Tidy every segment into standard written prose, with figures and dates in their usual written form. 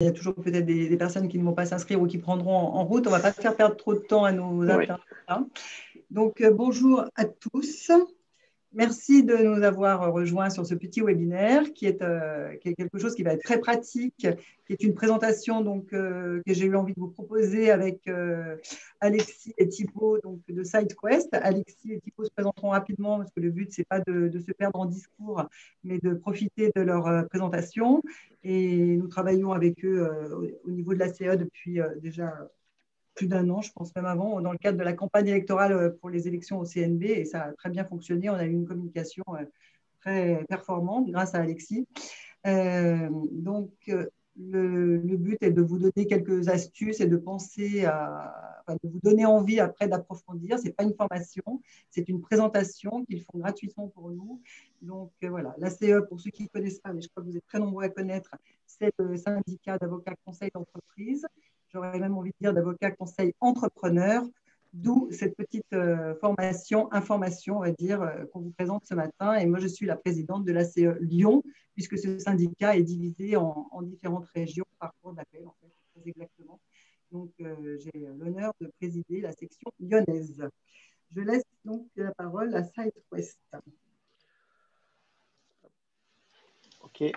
il y a toujours peut-être des personnes qui ne vont pas s'inscrire ou qui prendront en route. On ne va pas faire perdre trop de temps à nos internautes. Donc, bonjour à tous. Merci de nous avoir rejoints sur ce petit webinaire qui est quelque chose qui va être très pratique, qui est une présentation que j'ai eu envie de vous proposer avec Alexis et Thibaut de SideQuest. Alexis et Thibaut se présenteront rapidement parce que le but, ce n'est pas de se perdre en discours, mais de profiter de leur présentation. Et nous travaillons avec eux au niveau de la CE depuis déjà plus d'un an, je pense même avant, dans le cadre de la campagne électorale pour les élections au CNB, et ça a très bien fonctionné. On a eu une communication très performante grâce à Alexis. Le but est de vous donner quelques astuces et de de vous donner envie après d'approfondir. Ce n'est pas une formation, c'est une présentation qu'ils font gratuitement pour nous. Donc voilà, la CE, pour ceux qui ne connaissent pas, mais je crois que vous êtes très nombreux à connaître, c'est le syndicat d'avocats conseil d'entreprise. J'aurais même envie de dire d'avocat conseil entrepreneur, d'où cette petite information, on va dire, qu'on vous présente ce matin. Et moi, je suis la présidente de l'ACE Lyon, puisque ce syndicat est divisé en différentes régions par cours d'appel, en fait, très exactement. Donc, j'ai l'honneur de présider la section lyonnaise. Je laisse donc la parole à SideQuest. Ok.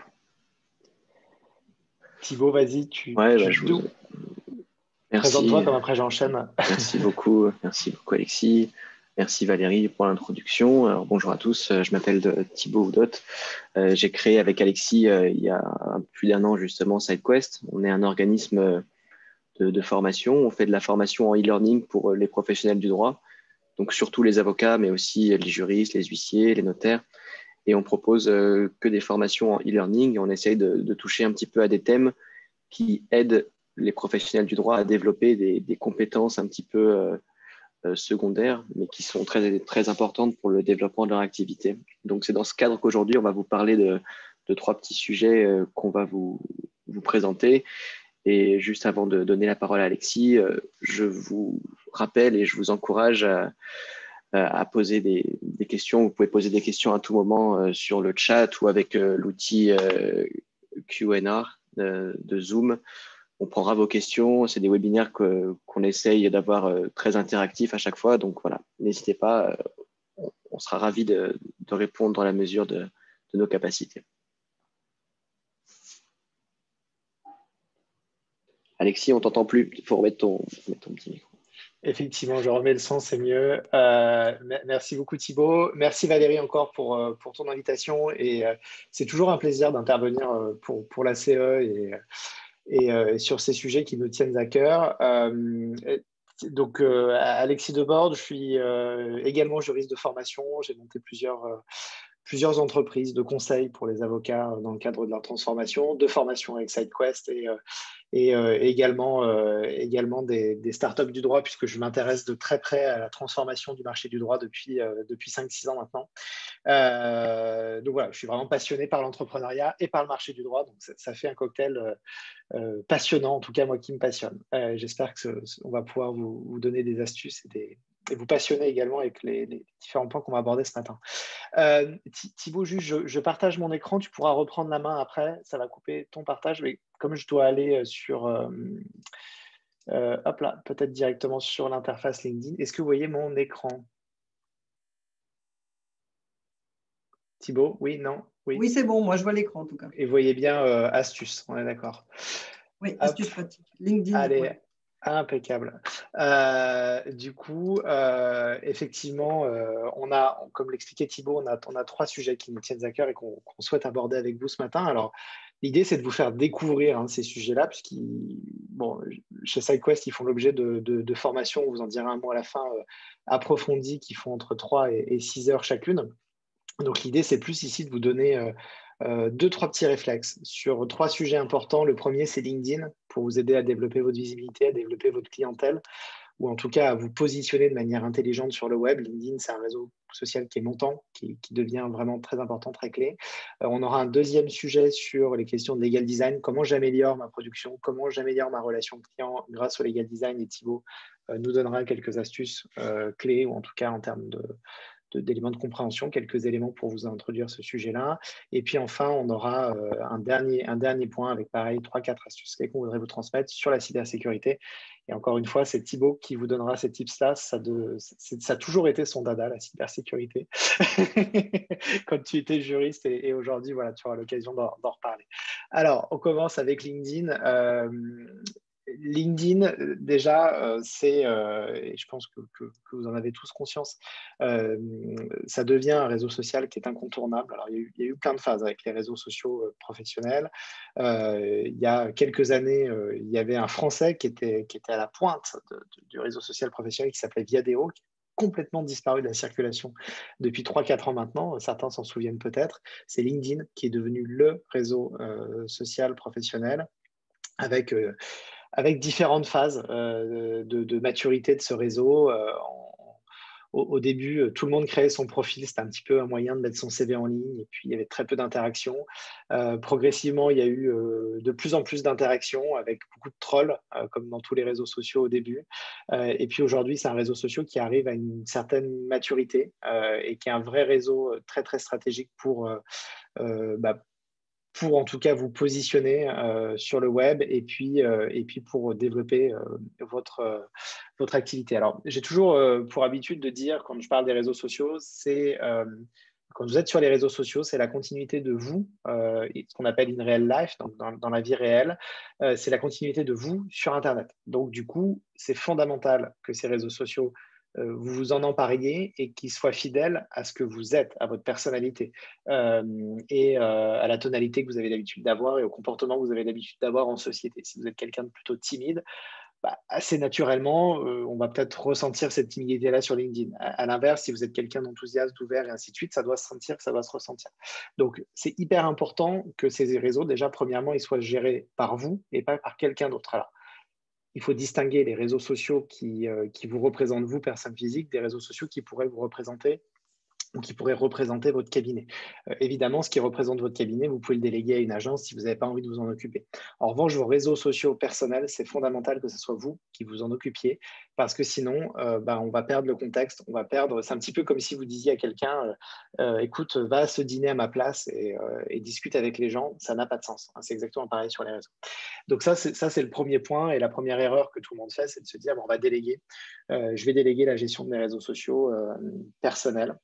Thibaut, vas-y, tu présente-toi comme après j'enchaîne. Merci beaucoup Alexis. Merci Valérie pour l'introduction. Alors, bonjour à tous, je m'appelle Thibaut Oudot. J'ai créé avec Alexis il y a plus d'un an justement SideQuest. On est un organisme de formation. On fait de la formation en e-learning pour les professionnels du droit, donc surtout les avocats, mais aussi les juristes, les huissiers, les notaires. Et on propose que des formations en e-learning. On essaye de toucher un petit peu à des thèmes qui aident les professionnels du droit à développer des compétences un petit peu secondaires, mais qui sont très, très importantes pour le développement de leur activité. Donc, c'est dans ce cadre qu'aujourd'hui, on va vous parler de trois petits sujets qu'on va vous présenter. Et juste avant de donner la parole à Alexis, je vous rappelle et je vous encourage à poser des questions. Vous pouvez poser des questions à tout moment sur le chat ou avec l'outil Q&A de Zoom. On prendra vos questions. C'est des webinaires qu'on essaye d'avoir très interactifs à chaque fois. Donc voilà, n'hésitez pas. On sera ravis de répondre dans la mesure de nos capacités. Alexis, on ne t'entend plus. Il faut remettre ton petit micro. Effectivement, je remets le son, c'est mieux. Merci beaucoup Thibaut. Merci Valérie encore pour ton invitation. Et c'est toujours un plaisir d'intervenir pour la CE et sur ces sujets qui nous tiennent à cœur. Alexis Debord, je suis également juriste de formation. J'ai monté plusieurs entreprises de conseil pour les avocats dans le cadre de leur transformation, de formation avec SideQuest et également des startups du droit, puisque je m'intéresse de très près à la transformation du marché du droit depuis 5-6 ans maintenant. Donc voilà, je suis vraiment passionné par l'entrepreneuriat et par le marché du droit, donc ça fait un cocktail passionnant, en tout cas moi qui me passionne. J'espère qu'on va pouvoir vous donner des astuces et vous passionner également avec les différents points qu'on va aborder ce matin. Thibaut, juste, je partage mon écran, tu pourras reprendre la main après, ça va couper ton partage, mais comme je dois aller sur, hop là, peut-être directement sur l'interface LinkedIn, est-ce que vous voyez mon écran? Thibaut, oui, non? Oui, c'est bon, moi je vois l'écran en tout cas. Et vous voyez bien astuce, on est d'accord? Oui, astuce pratique. LinkedIn. Allez, ouais. Impeccable. Du coup, effectivement, comme l'expliquait Thibaut, on a 3 sujets qui nous tiennent à cœur et qu'on souhaite aborder avec vous ce matin. Alors, l'idée, c'est de vous faire découvrir ces sujets-là, chez SideQuest, ils font l'objet de formations, on vous en dira un mot à la fin, approfondies, qui font entre 3 et 6 heures chacune. Donc, l'idée, c'est plus ici de vous donner 2-3 petits réflexes sur 3 sujets importants. Le premier, c'est LinkedIn, pour vous aider à développer votre visibilité, à développer votre clientèle, ou en tout cas à vous positionner de manière intelligente sur le web. LinkedIn, c'est un réseau social qui est montant, qui devient vraiment très important, très clé. On aura un deuxième sujet sur les questions de legal design, comment j'améliore ma production, comment j'améliore ma relation client grâce au legal design. Et Thibaut nous donnera quelques astuces clés, ou en tout cas en termes d'éléments de compréhension, quelques éléments pour vous introduire ce sujet-là. Et puis enfin, on aura un dernier point avec pareil 3-4 astuces clés qu'on voudrait vous transmettre sur la cybersécurité. Et encore une fois, c'est Thibaut qui vous donnera ces tips-là. Ça a toujours été son dada, la cybersécurité, quand tu étais juriste et aujourd'hui, voilà, tu auras l'occasion d'en reparler. Alors, on commence avec LinkedIn. LinkedIn, déjà, et je pense que vous en avez tous conscience, ça devient un réseau social qui est incontournable. Alors, il y a eu plein de phases avec les réseaux sociaux professionnels. Il y a quelques années, il y avait un Français qui était à la pointe du réseau social professionnel qui s'appelait Viadeo, qui a complètement disparu de la circulation depuis 3-4 ans maintenant. Certains s'en souviennent peut-être. C'est LinkedIn qui est devenu le réseau social professionnel avec différentes phases de maturité de ce réseau. Au début, tout le monde créait son profil. C'était un petit peu un moyen de mettre son CV en ligne. Et puis, il y avait très peu d'interactions. Progressivement, il y a eu de plus en plus d'interactions avec beaucoup de trolls, comme dans tous les réseaux sociaux au début. Et puis, aujourd'hui, c'est un réseau social qui arrive à une certaine maturité et qui est un vrai réseau très, très stratégique pour en tout cas vous positionner sur le web et puis pour développer votre activité. Alors, j'ai toujours pour habitude de dire, quand je parle des réseaux sociaux, c'est quand vous êtes sur les réseaux sociaux, c'est la continuité de vous, ce qu'on appelle in real life, donc dans la vie réelle, c'est la continuité de vous sur Internet. Donc, du coup, c'est fondamental que ces réseaux sociaux vous vous en empariez et qu'ils soient fidèles à ce que vous êtes, à votre personnalité et à la tonalité que vous avez l'habitude d'avoir et au comportement que vous avez l'habitude d'avoir en société. Si vous êtes quelqu'un de plutôt timide, assez naturellement, on va peut-être ressentir cette timidité-là sur LinkedIn. À l'inverse, si vous êtes quelqu'un d'enthousiaste, d'ouvert et ainsi de suite, ça doit se sentir, ça doit se ressentir. Donc, c'est hyper important que ces réseaux, déjà, premièrement, ils soient gérés par vous et pas par quelqu'un d'autre. Alors, il faut distinguer les réseaux sociaux qui vous représentent, vous, personne physique, des réseaux sociaux qui pourraient vous représenter ou qui pourrait représenter votre cabinet. Évidemment, ce qui représente votre cabinet, vous pouvez le déléguer à une agence si vous n'avez pas envie de vous en occuper. En revanche, vos réseaux sociaux personnels, c'est fondamental que ce soit vous qui vous en occupiez, parce que sinon, on va perdre le contexte, on va perdre. C'est un petit peu comme si vous disiez à quelqu'un, écoute, va à ce dîner à ma place et discute avec les gens. Ça n'a pas de sens. C'est exactement pareil sur les réseaux. Donc ça, c'est le premier point. Et la première erreur que tout le monde fait, c'est de se dire, on va déléguer. Je vais déléguer la gestion de mes réseaux sociaux personnels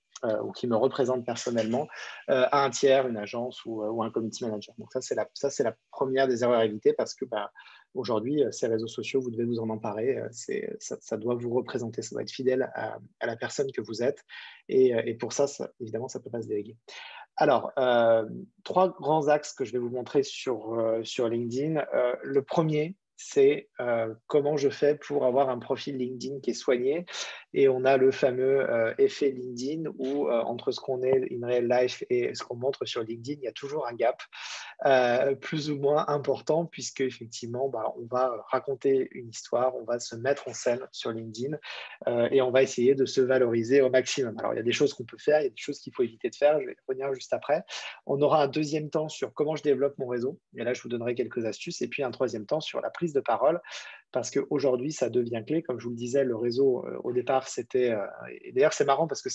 ou qui me représentent personnellement à un tiers, une agence ou un community manager. Donc ça, c'est la première des erreurs à éviter parce que aujourd'hui, ces réseaux sociaux, vous devez vous en emparer. Ça doit vous représenter, ça doit être fidèle à la personne que vous êtes. Et pour ça, évidemment, ça ne peut pas se déléguer. Alors, 3 grands axes que je vais vous montrer sur LinkedIn. Le premier, c'est comment je fais pour avoir un profil LinkedIn qui est soigné. Et on a le fameux effet LinkedIn où entre ce qu'on est in real life et ce qu'on montre sur LinkedIn, il y a toujours un gap plus ou moins important puisque effectivement, on va raconter une histoire, on va se mettre en scène sur LinkedIn et on va essayer de se valoriser au maximum. Alors, il y a des choses qu'on peut faire, il y a des choses qu'il faut éviter de faire. Je vais revenir juste après. On aura un deuxième temps sur comment je développe mon réseau. Et là, je vous donnerai quelques astuces. Et puis, un troisième temps sur la prise de parole parce qu'aujourd'hui, ça devient clé. Comme je vous le disais, le réseau, au départ, c'était… et d'ailleurs, c'est marrant parce que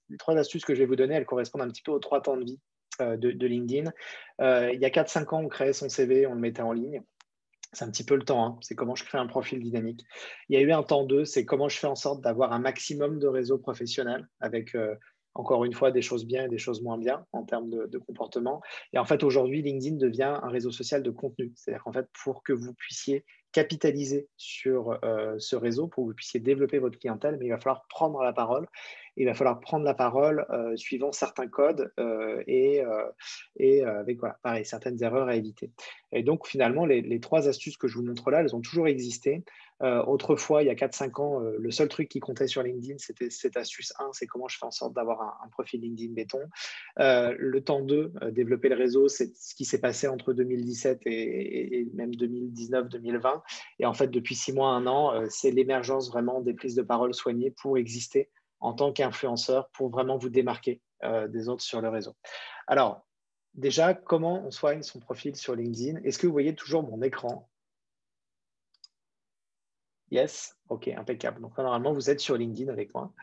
les 3 astuces que je vais vous donner, elles correspondent un petit peu aux 3 temps de vie de LinkedIn. Il y a 4-5 ans, on créait son CV, on le mettait en ligne. C'est un petit peu le temps, hein. C'est comment je crée un profil dynamique. Il y a eu un temps 2, c'est comment je fais en sorte d'avoir un maximum de réseaux professionnels avec, encore une fois, des choses bien et des choses moins bien en termes de comportement. Et en fait, aujourd'hui, LinkedIn devient un réseau social de contenu. C'est-à-dire qu'en fait, pour que vous puissiez capitaliser sur ce réseau, pour que vous puissiez développer votre clientèle, mais il va falloir prendre la parole. Il va falloir prendre la parole suivant certains codes et avec, voilà, pareil, certaines erreurs à éviter. Et donc, finalement, les 3 astuces que je vous montre là, elles ont toujours existé. Autrefois, il y a 4-5 ans, le seul truc qui comptait sur LinkedIn, c'était cette astuce 1, c'est comment je fais en sorte d'avoir un profil LinkedIn béton. Le temps 2, développer le réseau, c'est ce qui s'est passé entre 2017 et même 2019-2020. Et en fait, depuis 6 mois, 1 an, c'est l'émergence vraiment des prises de parole soignées pour exister en tant qu'influenceur, pour vraiment vous démarquer des autres sur le réseau. Alors, déjà, comment on soigne son profil sur LinkedIn? Est-ce que vous voyez toujours mon écran? Yes, ok, impeccable. Donc normalement, vous êtes sur LinkedIn avec moi.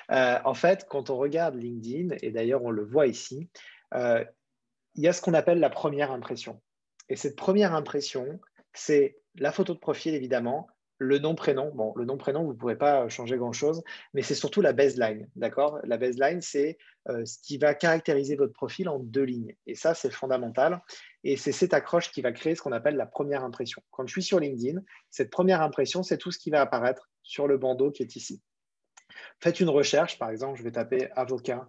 En fait, quand on regarde LinkedIn, et d'ailleurs on le voit ici, il y a ce qu'on appelle la première impression. Et cette première impression, c'est la photo de profil évidemment, le nom, prénom. Bon, le nom, prénom, vous ne pourrez pas changer grand-chose, mais c'est surtout la baseline, d'accord? La baseline, c'est ce qui va caractériser votre profil en 2 lignes. Et ça, c'est fondamental. Et c'est cette accroche qui va créer ce qu'on appelle la première impression. Quand je suis sur LinkedIn, cette première impression, c'est tout ce qui va apparaître sur le bandeau qui est ici. Faites une recherche, par exemple, je vais taper avocat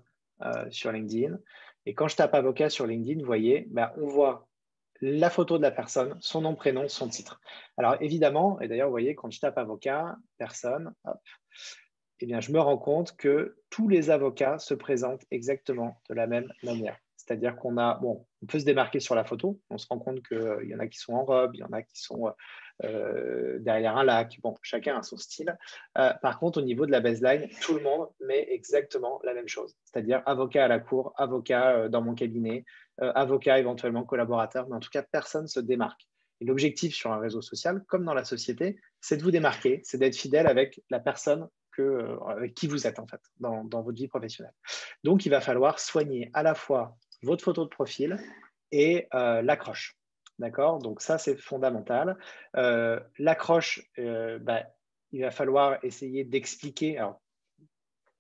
sur LinkedIn. Et quand je tape avocat sur LinkedIn, vous voyez, on voit la photo de la personne, son nom, prénom, son titre. Alors évidemment, et d'ailleurs, vous voyez, quand je tape avocat, personne, hop, eh bien, je me rends compte que tous les avocats se présentent exactement de la même manière. C'est-à-dire qu'on a, bon, on peut se démarquer sur la photo, on se rend compte qu'il y en a qui sont en robe, il y en a qui sont derrière un lac, bon, chacun a son style. Par contre, au niveau de la baseline, tout le monde met exactement la même chose. C'est-à-dire avocat à la cour, avocat dans mon cabinet, avocat éventuellement collaborateur, mais en tout cas, personne ne se démarque. Et l'objectif sur un réseau social, comme dans la société, c'est de vous démarquer, c'est d'être fidèle avec la personne avec qui vous êtes en fait dans votre vie professionnelle. Donc, il va falloir soigner à la fois votre photo de profil et l'accroche. D'accord? Donc, ça, c'est fondamental. L'accroche, il va falloir essayer d'expliquer. Alors,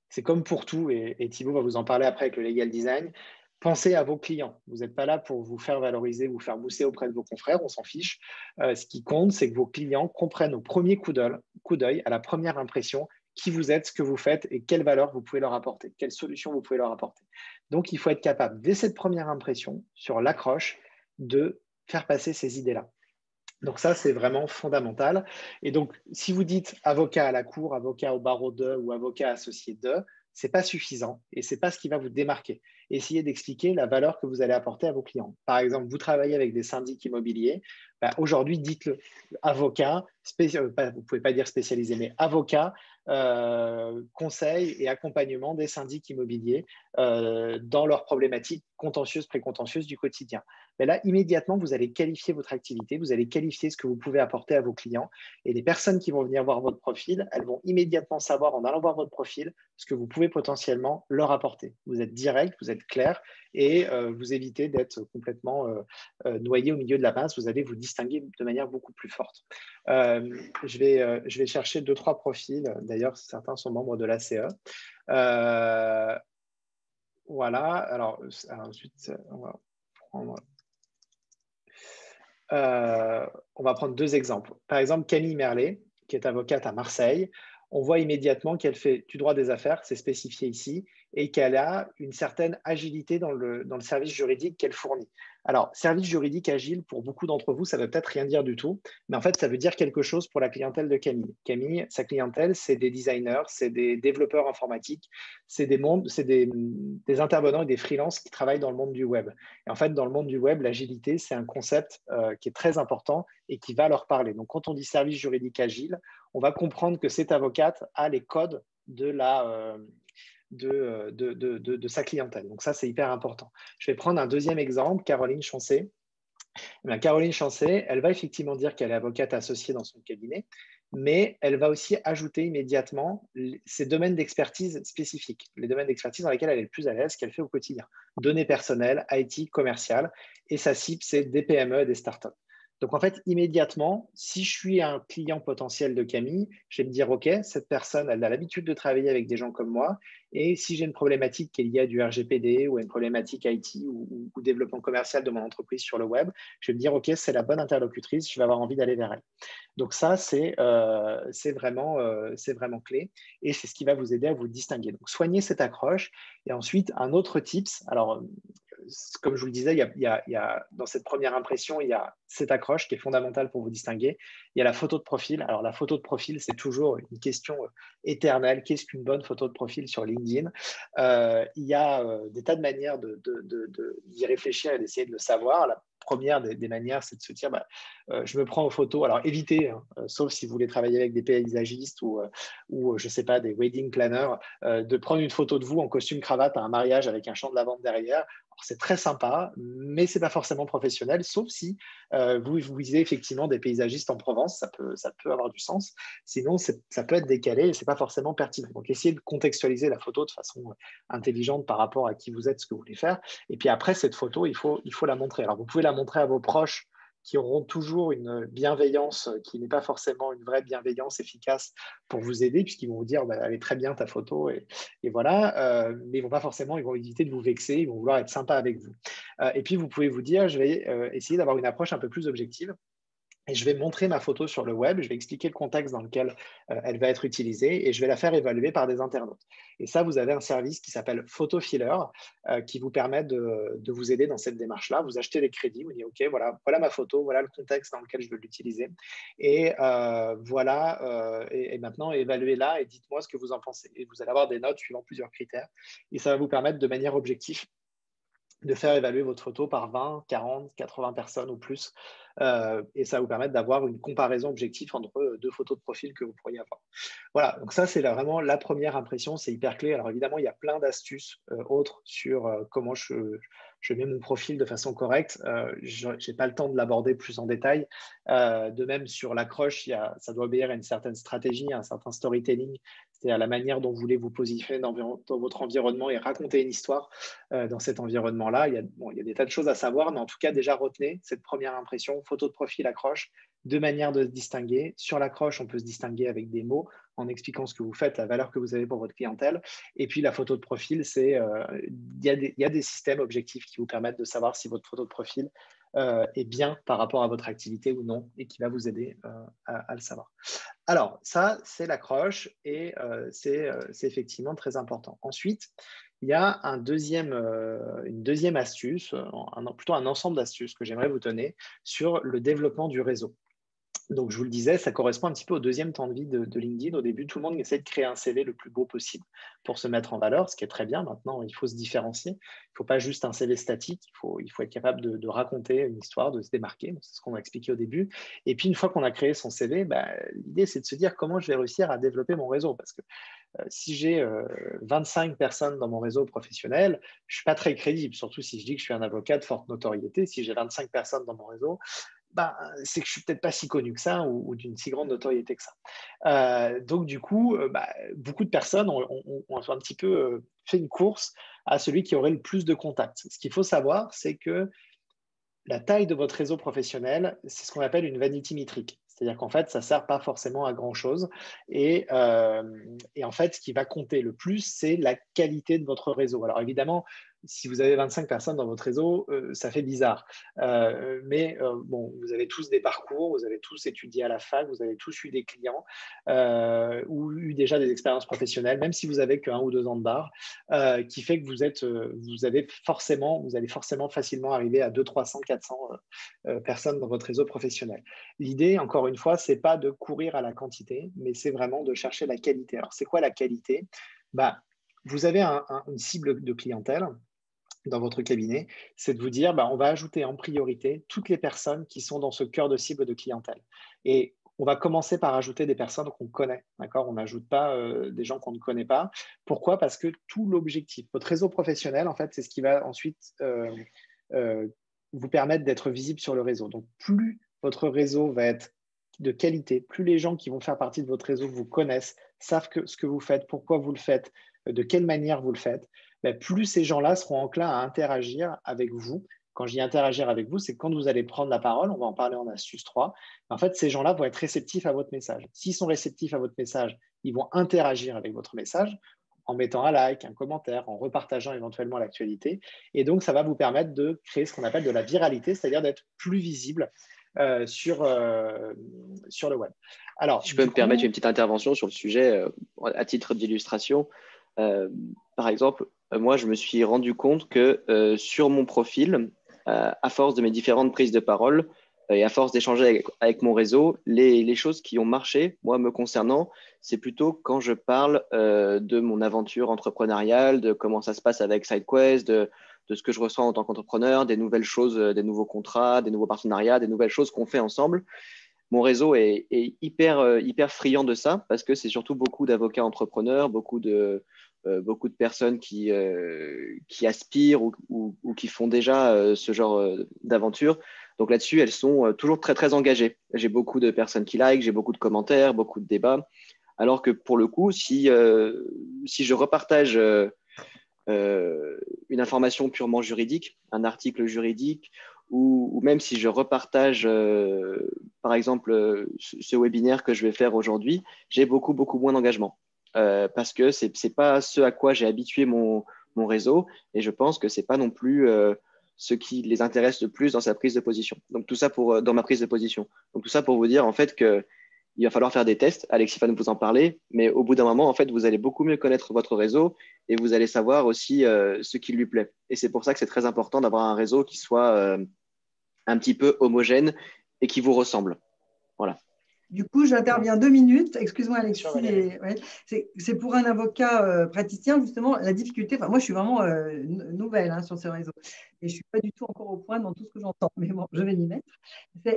c'est comme pour tout, et Thibaut va vous en parler après avec le legal design. Pensez à vos clients. Vous n'êtes pas là pour vous faire valoriser, vous faire booster auprès de vos confrères, on s'en fiche. Ce qui compte, c'est que vos clients comprennent au premier coup d'œil, à la première impression, qui vous êtes, ce que vous faites et quelle valeur vous pouvez leur apporter, quelle solution vous pouvez leur apporter. Donc, il faut être capable, dès cette première impression, sur l'accroche, de faire passer ces idées-là. Donc ça, c'est vraiment fondamental. Et donc, si vous dites avocat à la cour, avocat au barreau de ou avocat associé de, ce n'est pas suffisant et ce n'est pas ce qui va vous démarquer. Essayez d'expliquer la valeur que vous allez apporter à vos clients. Par exemple, vous travaillez avec des syndics immobiliers. Aujourd'hui, dites-le, avocat, vous ne pouvez pas dire spécialisé, mais avocat, conseil et accompagnement des syndics immobiliers dans leurs problématiques contentieuses, précontentieuses du quotidien. Mais là, immédiatement, vous allez qualifier votre activité, vous allez qualifier ce que vous pouvez apporter à vos clients. Et les personnes qui vont venir voir votre profil, elles vont immédiatement savoir, en allant voir votre profil, ce que vous pouvez potentiellement leur apporter. Vous êtes direct, vous êtes clair et vous évitez d'être complètement noyé au milieu de la masse. Vous allez vous distinguer de manière beaucoup plus forte. Je vais chercher 2-3 profils. D'ailleurs, certains sont membres de l'ACE. Voilà. Alors ensuite, on va prendre... on va prendre 2 exemples. Par exemple, Camille Merlet, qui est avocate à Marseille. On voit immédiatement qu'elle fait du droit des affaires, c'est spécifié ici, et qu'elle a une certaine agilité dans le service juridique qu'elle fournit. Alors, service juridique agile, pour beaucoup d'entre vous, ça ne veut peut-être rien dire du tout, mais en fait, ça veut dire quelque chose pour la clientèle de Camille. Camille, sa clientèle, c'est des designers, c'est des développeurs informatiques, c'est des intervenants et des freelances qui travaillent dans le monde du web. Et en fait, dans le monde du web, l'agilité, c'est un concept qui est très important et qui va leur parler. Donc, quand on dit service juridique agile, on va comprendre que cette avocate a les codes de sa clientèle. Donc ça, c'est hyper important. Je vais prendre un deuxième exemple, Caroline Chancet. Caroline Chancet, elle va effectivement dire qu'elle est avocate associée dans son cabinet, mais elle va aussi ajouter immédiatement ses domaines d'expertise spécifiques, les domaines d'expertise dans lesquels elle est le plus à l'aise, qu'elle fait au quotidien. Données personnelles, IT, commercial, et sa cible, c'est des PME et des startups. Donc, en fait, immédiatement, si je suis un client potentiel de Camille, je vais me dire, OK, cette personne, elle a l'habitude de travailler avec des gens comme moi. Et si j'ai une problématique qui est liée à du RGPD ou à une problématique IT ou développement commercial de mon entreprise sur le web, je vais me dire, OK, c'est la bonne interlocutrice, je vais avoir envie d'aller vers elle. Donc, ça, c'est vraiment clé. Et c'est ce qui va vous aider à vous distinguer. Donc, soignez cette accroche. Et ensuite, un autre tips. Alors, comme je vous le disais, dans cette première impression, il y a cette accroche qui est fondamentale pour vous distinguer. Il y a la photo de profil. Alors, la photo de profil, c'est toujours une question éternelle. Qu'est-ce qu'une bonne photo de profil sur LinkedIn? Il y a des tas de manières d'y réfléchir et d'essayer de le savoir. La première des manières, c'est de se dire, je me prends aux photos. Alors, évitez, sauf si vous voulez travailler avec des paysagistes ou je ne sais pas, des wedding planners, de prendre une photo de vous en costume cravate à un mariage avec un champ de lavande derrière. c'est très sympa, mais ce n'est pas forcément professionnel, sauf si vous visez effectivement des paysagistes en Provence, ça peut avoir du sens. Sinon, ça peut être décalé et ce n'est pas forcément pertinent. Donc, essayez de contextualiser la photo de façon intelligente par rapport à qui vous êtes, ce que vous voulez faire. Et puis après, cette photo, il faut la montrer. Alors, vous pouvez la montrer à vos proches qui auront toujours une bienveillance qui n'est pas forcément une vraie bienveillance efficace pour vous aider, puisqu'ils vont vous dire elle est très bien ta photo, et voilà, mais ils vont éviter de vous vexer, ils vont vouloir être sympas avec vous. Et puis, vous pouvez vous dire, je vais essayer d'avoir une approche un peu plus objective. Et je vais montrer ma photo sur le web, je vais expliquer le contexte dans lequel elle va être utilisée et je vais la faire évaluer par des internautes. Et ça, vous avez un service qui s'appelle Photofiller qui vous permet de vous aider dans cette démarche-là. Vous achetez les crédits, vous dites OK, voilà ma photo, voilà le contexte dans lequel je veux l'utiliser. Et et maintenant, évaluez-la et dites-moi ce que vous en pensez. Et vous allez avoir des notes suivant plusieurs critères. Et ça va vous permettre de manière objective de faire évaluer votre photo par 20, 40, 80 personnes ou plus. Et ça va vous permettre d'avoir une comparaison objective entre deux photos de profil que vous pourriez avoir. Voilà, donc ça, c'est vraiment la première impression, c'est hyper clé. Alors évidemment, il y a plein d'astuces autres sur comment je mets mon profil de façon correcte. Je n'ai pas le temps de l'aborder plus en détail. De même, sur l'accroche, ça doit obéir à une certaine stratégie, à un certain storytelling, c'est-à-dire la manière dont vous voulez vous positionner dans votre environnement et raconter une histoire dans cet environnement-là. Il y a des tas de choses à savoir, mais en tout cas, déjà retenez cette première impression, photo de profil, accroche, deux manières de se distinguer. Sur l'accroche, on peut se distinguer avec des mots en expliquant ce que vous faites, la valeur que vous avez pour votre clientèle. Et puis, la photo de profil, il y a des systèmes objectifs qui vous permettent de savoir si votre photo de profil est bien par rapport à votre activité ou non, et qui va vous aider à le savoir. Alors, ça, c'est l'accroche et c'est effectivement très important. Ensuite, il y a une deuxième astuce, plutôt un ensemble d'astuces que j'aimerais vous donner sur le développement du réseau. Donc, je vous le disais, ça correspond un petit peu au deuxième temps de vie de LinkedIn. Au début, tout le monde essaie de créer un CV le plus beau possible pour se mettre en valeur, ce qui est très bien. Maintenant, il faut se différencier. Il ne faut pas juste un CV statique. Il faut être capable de raconter une histoire, de se démarquer. C'est ce qu'on a expliqué au début. Et puis, une fois qu'on a créé son CV, l'idée, c'est de se dire comment je vais réussir à développer mon réseau. Parce que si j'ai 25 personnes dans mon réseau professionnel, je ne suis pas très crédible, surtout si je dis que je suis un avocat de forte notoriété. Si j'ai 25 personnes dans mon réseau, c'est que je ne suis peut-être pas si connu que ça ou d'une si grande notoriété que ça. Donc, du coup, beaucoup de personnes ont un petit peu fait une course à celui qui aurait le plus de contacts. Ce qu'il faut savoir, c'est que la taille de votre réseau professionnel, c'est ce qu'on appelle une vanity metric. C'est-à-dire qu'en fait, ça ne sert pas forcément à grand-chose. Et en fait, ce qui va compter le plus, c'est la qualité de votre réseau. Alors évidemment, si vous avez 25 personnes dans votre réseau, ça fait bizarre. Mais vous avez tous des parcours, vous avez tous étudié à la fac, vous avez tous eu des clients ou eu déjà des expériences professionnelles, même si vous avez que 1 ou 2 ans de barre, qui fait que vous allez forcément facilement arriver à 200, 300, 400 personnes dans votre réseau professionnel. L'idée, encore une fois, ce n'est pas de courir à la quantité, mais c'est vraiment de chercher la qualité. Alors, c'est quoi la qualité ? Vous avez une cible de clientèle dans votre cabinet, c'est de vous dire, on va ajouter en priorité toutes les personnes qui sont dans ce cœur de cible de clientèle. Et on va commencer par ajouter des personnes qu'on connaît, d'accord ? On n'ajoute pas des gens qu'on ne connaît pas. Pourquoi ? Parce que tout l'objectif, votre réseau professionnel, en fait, c'est ce qui va ensuite vous permettre d'être visible sur le réseau. Donc, plus votre réseau va être de qualité, plus les gens qui vont faire partie de votre réseau vous connaissent, savent ce que vous faites, pourquoi vous le faites, de quelle manière vous le faites, plus ces gens-là seront enclins à interagir avec vous. Quand je dis interagir avec vous, c'est quand vous allez prendre la parole, on va en parler en astuce 3. En fait, ces gens-là vont être réceptifs à votre message. S'ils sont réceptifs à votre message, ils vont interagir avec votre message en mettant un like, un commentaire, en repartageant éventuellement l'actualité. Et donc, ça va vous permettre de créer ce qu'on appelle de la viralité, c'est-à-dire d'être plus visible sur le web. Alors, je peux me permettre une petite intervention sur le sujet à titre d'illustration. Par exemple, moi, je me suis rendu compte que sur mon profil, à force de mes différentes prises de parole et à force d'échanger avec mon réseau, les choses qui ont marché, moi, me concernant, c'est plutôt quand je parle de mon aventure entrepreneuriale, de comment ça se passe avec SideQuest, de ce que je ressens en tant qu'entrepreneur, des nouvelles choses, des nouveaux contrats, des nouveaux partenariats, des nouvelles choses qu'on fait ensemble. mon réseau est hyper friand de ça parce que c'est surtout beaucoup d'avocats entrepreneurs, beaucoup de personnes qui aspirent ou qui font déjà ce genre d'aventure. Donc là-dessus, elles sont toujours très, très engagées. J'ai beaucoup de personnes qui like, j'ai beaucoup de commentaires, beaucoup de débats. Alors que pour le coup, si je repartage une information purement juridique, un article juridique, ou même si je repartage, par exemple, ce webinaire que je vais faire aujourd'hui, j'ai beaucoup, beaucoup moins d'engagement. Parce que ce n'est pas ce à quoi j'ai habitué mon réseau, et je pense que ce n'est pas non plus ce qui les intéresse le plus dans sa prise de position. Donc tout ça dans ma prise de position. Donc tout ça pour vous dire en fait que il va falloir faire des tests. Alexis va vous en parler, mais au bout d'un moment, en fait, vous allez beaucoup mieux connaître votre réseau et vous allez savoir aussi ce qui lui plaît. Et c'est pour ça que c'est très important d'avoir un réseau qui soit un petit peu homogène et qui vous ressemble. Voilà. Du coup, j'interviens 2 minutes. Excuse-moi, Alexis. Ouais. C'est pour un avocat praticien, justement, la difficulté. Moi, je suis vraiment nouvelle sur ce réseau et je ne suis pas du tout encore au point dans tout ce que j'entends. Mais bon, je vais m'y mettre.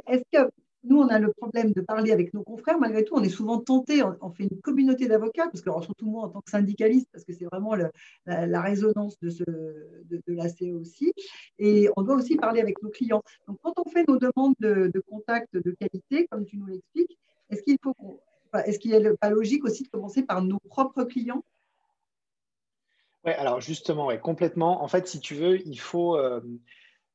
Est-ce que nous, on a le problème de parler avec nos confrères? Malgré tout, on est souvent tenté. On fait une communauté d'avocats, parce que surtout moi, en tant que syndicaliste, parce que c'est vraiment la résonance de l'ACE aussi. Et on doit aussi parler avec nos clients. Donc, quand on fait nos demandes de contact de qualité, comme tu nous l'expliques, est-ce qu'il n'est pas logique aussi de commencer par nos propres clients? Oui, alors justement, ouais, complètement. En fait, si tu veux, il faut…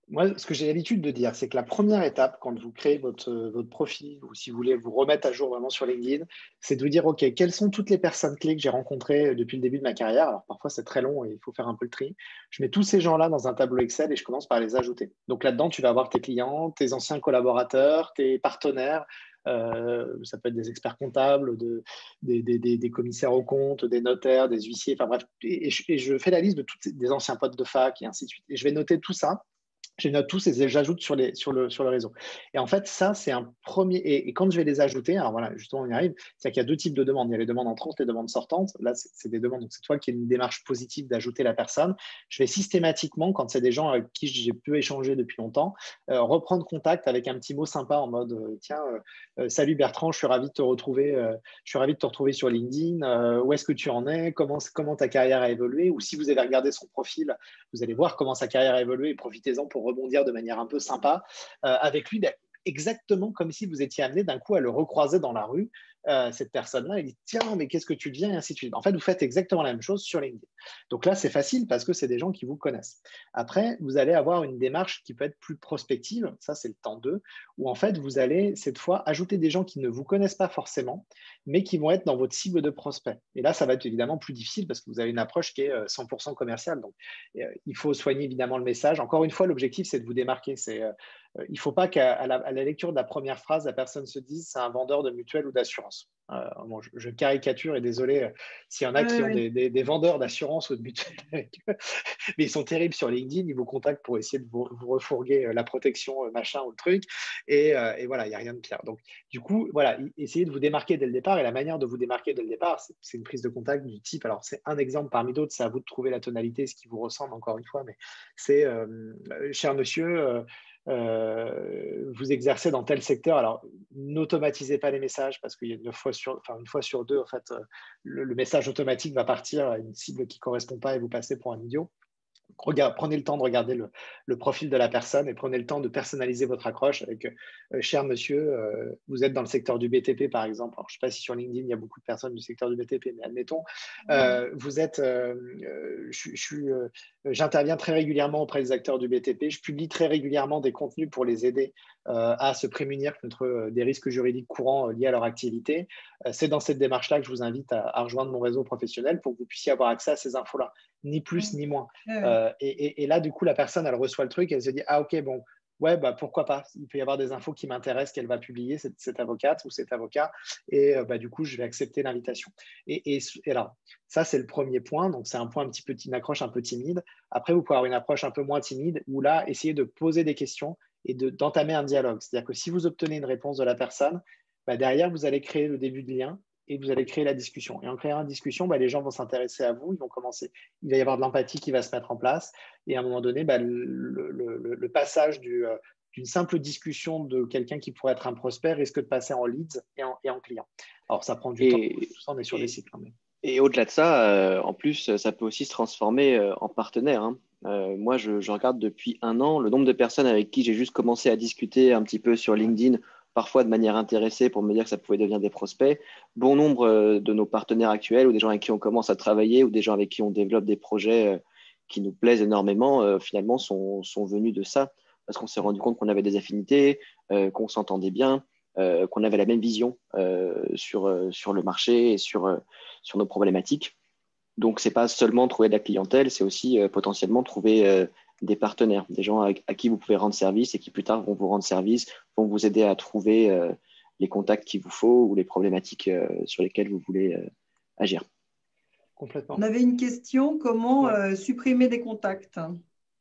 moi, ce que j'ai l'habitude de dire, c'est que la première étape, quand vous créez votre profil ou si vous voulez vous remettre à jour vraiment sur LinkedIn, c'est de vous dire, OK, quelles sont toutes les personnes clés que j'ai rencontrées depuis le début de ma carrière? Alors, parfois, c'est très long et il faut faire un peu le tri. Je mets tous ces gens-là dans un tableau Excel et je commence par les ajouter. Donc là-dedans, tu vas avoir tes clients, tes anciens collaborateurs, tes partenaires. Ça peut être des experts comptables, des commissaires aux comptes, des notaires, des huissiers, enfin bref. Et je fais la liste de des anciens potes de fac et ainsi de suite. Et je vais noter tout ça. Je les note tous et j'ajoute sur le réseau. Et en fait, ça, c'est un premier… Et quand je vais les ajouter, alors voilà, justement, on y arrive, c'est qu'il y a 2 types de demandes. Il y a les demandes entrantes, les demandes sortantes. Là, c'est des demandes. Donc, c'est toi qui as une démarche positive d'ajouter la personne. Je vais systématiquement, quand c'est des gens avec qui j'ai peu échangé depuis longtemps, reprendre contact avec un petit mot sympa en mode tiens, salut Bertrand, je suis ravi de te retrouver. Je suis ravi de te retrouver sur LinkedIn. Où est-ce que tu en es? Comment ta carrière a évolué? Ou si vous avez regardé son profil, vous allez voir comment sa carrière a évolué et profitez-en pour rebondir de manière un peu sympa avec lui, exactement comme si vous étiez amené d'un coup à le recroiser dans la rue. Cette personne-là, elle dit tiens, mais qu'est-ce que tu deviens et ainsi de suite. En fait, vous faites exactement la même chose sur LinkedIn. Donc là, c'est facile parce que c'est des gens qui vous connaissent. Après, vous allez avoir une démarche qui peut être plus prospective. Ça, c'est le temps 2, où en fait, vous allez cette fois ajouter des gens qui ne vous connaissent pas forcément, mais qui vont être dans votre cible de prospects. Et là, ça va être évidemment plus difficile parce que vous avez une approche qui est 100% commerciale. Donc, il faut soigner évidemment le message. Encore une fois, l'objectif, c'est de vous démarquer. Il ne faut pas qu'à la lecture de la première phrase, la personne se dise c'est un vendeur de mutuelle ou d'assurance. Bon, je caricature et désolé s'il y en a qui ont des vendeurs d'assurance ou de mutuelle avec eux, mais ils sont terribles sur LinkedIn, ils vous contactent pour essayer de vous refourguer la protection, machin ou le truc, et voilà, il n'y a rien de pire. Donc, du coup, voilà, essayez de vous démarquer dès le départ, et la manière de vous démarquer dès le départ, c'est une prise de contact du type, alors c'est un exemple parmi d'autres, c'est à vous de trouver la tonalité, ce qui vous ressemble encore une fois, mais c'est cher monsieur, vous exercez dans tel secteur, alors n'automatisez pas les messages parce qu'il y a une fois sur 2, en fait, le message automatique va partir à une cible qui ne correspond pas et vous passez pour un idiot. Prenez le temps de regarder le profil de la personne et prenez le temps de personnaliser votre accroche avec cher monsieur, vous êtes dans le secteur du BTP par exemple. Alors, je ne sais pas si sur LinkedIn il y a beaucoup de personnes du secteur du BTP, mais admettons, vous êtes, j'interviens très régulièrement auprès des acteurs du BTP. Je publie très régulièrement des contenus pour les aider à se prémunir contre des risques juridiques courants liés à leur activité. C'est dans cette démarche-là que je vous invite à rejoindre mon réseau professionnel pour que vous puissiez avoir accès à ces infos-là, ni plus ni moins. Et là, du coup, la personne, elle reçoit le truc, elle se dit ah ok, bon, ouais, bah, pourquoi pas, il peut y avoir des infos qui m'intéressent qu'elle va publier, cette avocate ou cet avocat, et du coup, je vais accepter l'invitation. Et alors, ça, c'est le premier point, donc c'est un point une accroche un peu timide. Après, vous pouvez avoir une approche un peu moins timide, où là, essayez de poser des questions et d'entamer un dialogue. C'est-à-dire que si vous obtenez une réponse de la personne, derrière, vous allez créer le début de lien et vous allez créer la discussion. Et en créant une discussion, les gens vont s'intéresser à vous, ils vont commencer, il va y avoir de l'empathie qui va se mettre en place, et à un moment donné, le passage du d'une simple discussion de quelqu'un qui pourrait être un prospect risque de passer en leads et en client. Alors, ça prend du temps, tout ça, on est sur des cycles. Et au-delà de ça, en plus, ça peut aussi se transformer en partenaire. Hein. Moi, je regarde depuis 1 an le nombre de personnes avec qui j'ai juste commencé à discuter un petit peu sur LinkedIn, parfois de manière intéressée pour me dire que ça pouvait devenir des prospects. Bon nombre de nos partenaires actuels ou des gens avec qui on commence à travailler ou des gens avec qui on développe des projets qui nous plaisent énormément, finalement, sont venus de ça parce qu'on s'est rendu compte qu'on avait des affinités, qu'on s'entendait bien, qu'on avait la même vision sur le marché et sur nos problématiques. Donc, ce n'est pas seulement trouver de la clientèle, c'est aussi potentiellement trouver des partenaires, des gens à qui vous pouvez rendre service et qui plus tard vont vous rendre service, vont vous aider à trouver les contacts qu'il vous faut ou les problématiques sur lesquelles vous voulez agir. Complètement. On avait une question, comment supprimer des contacts?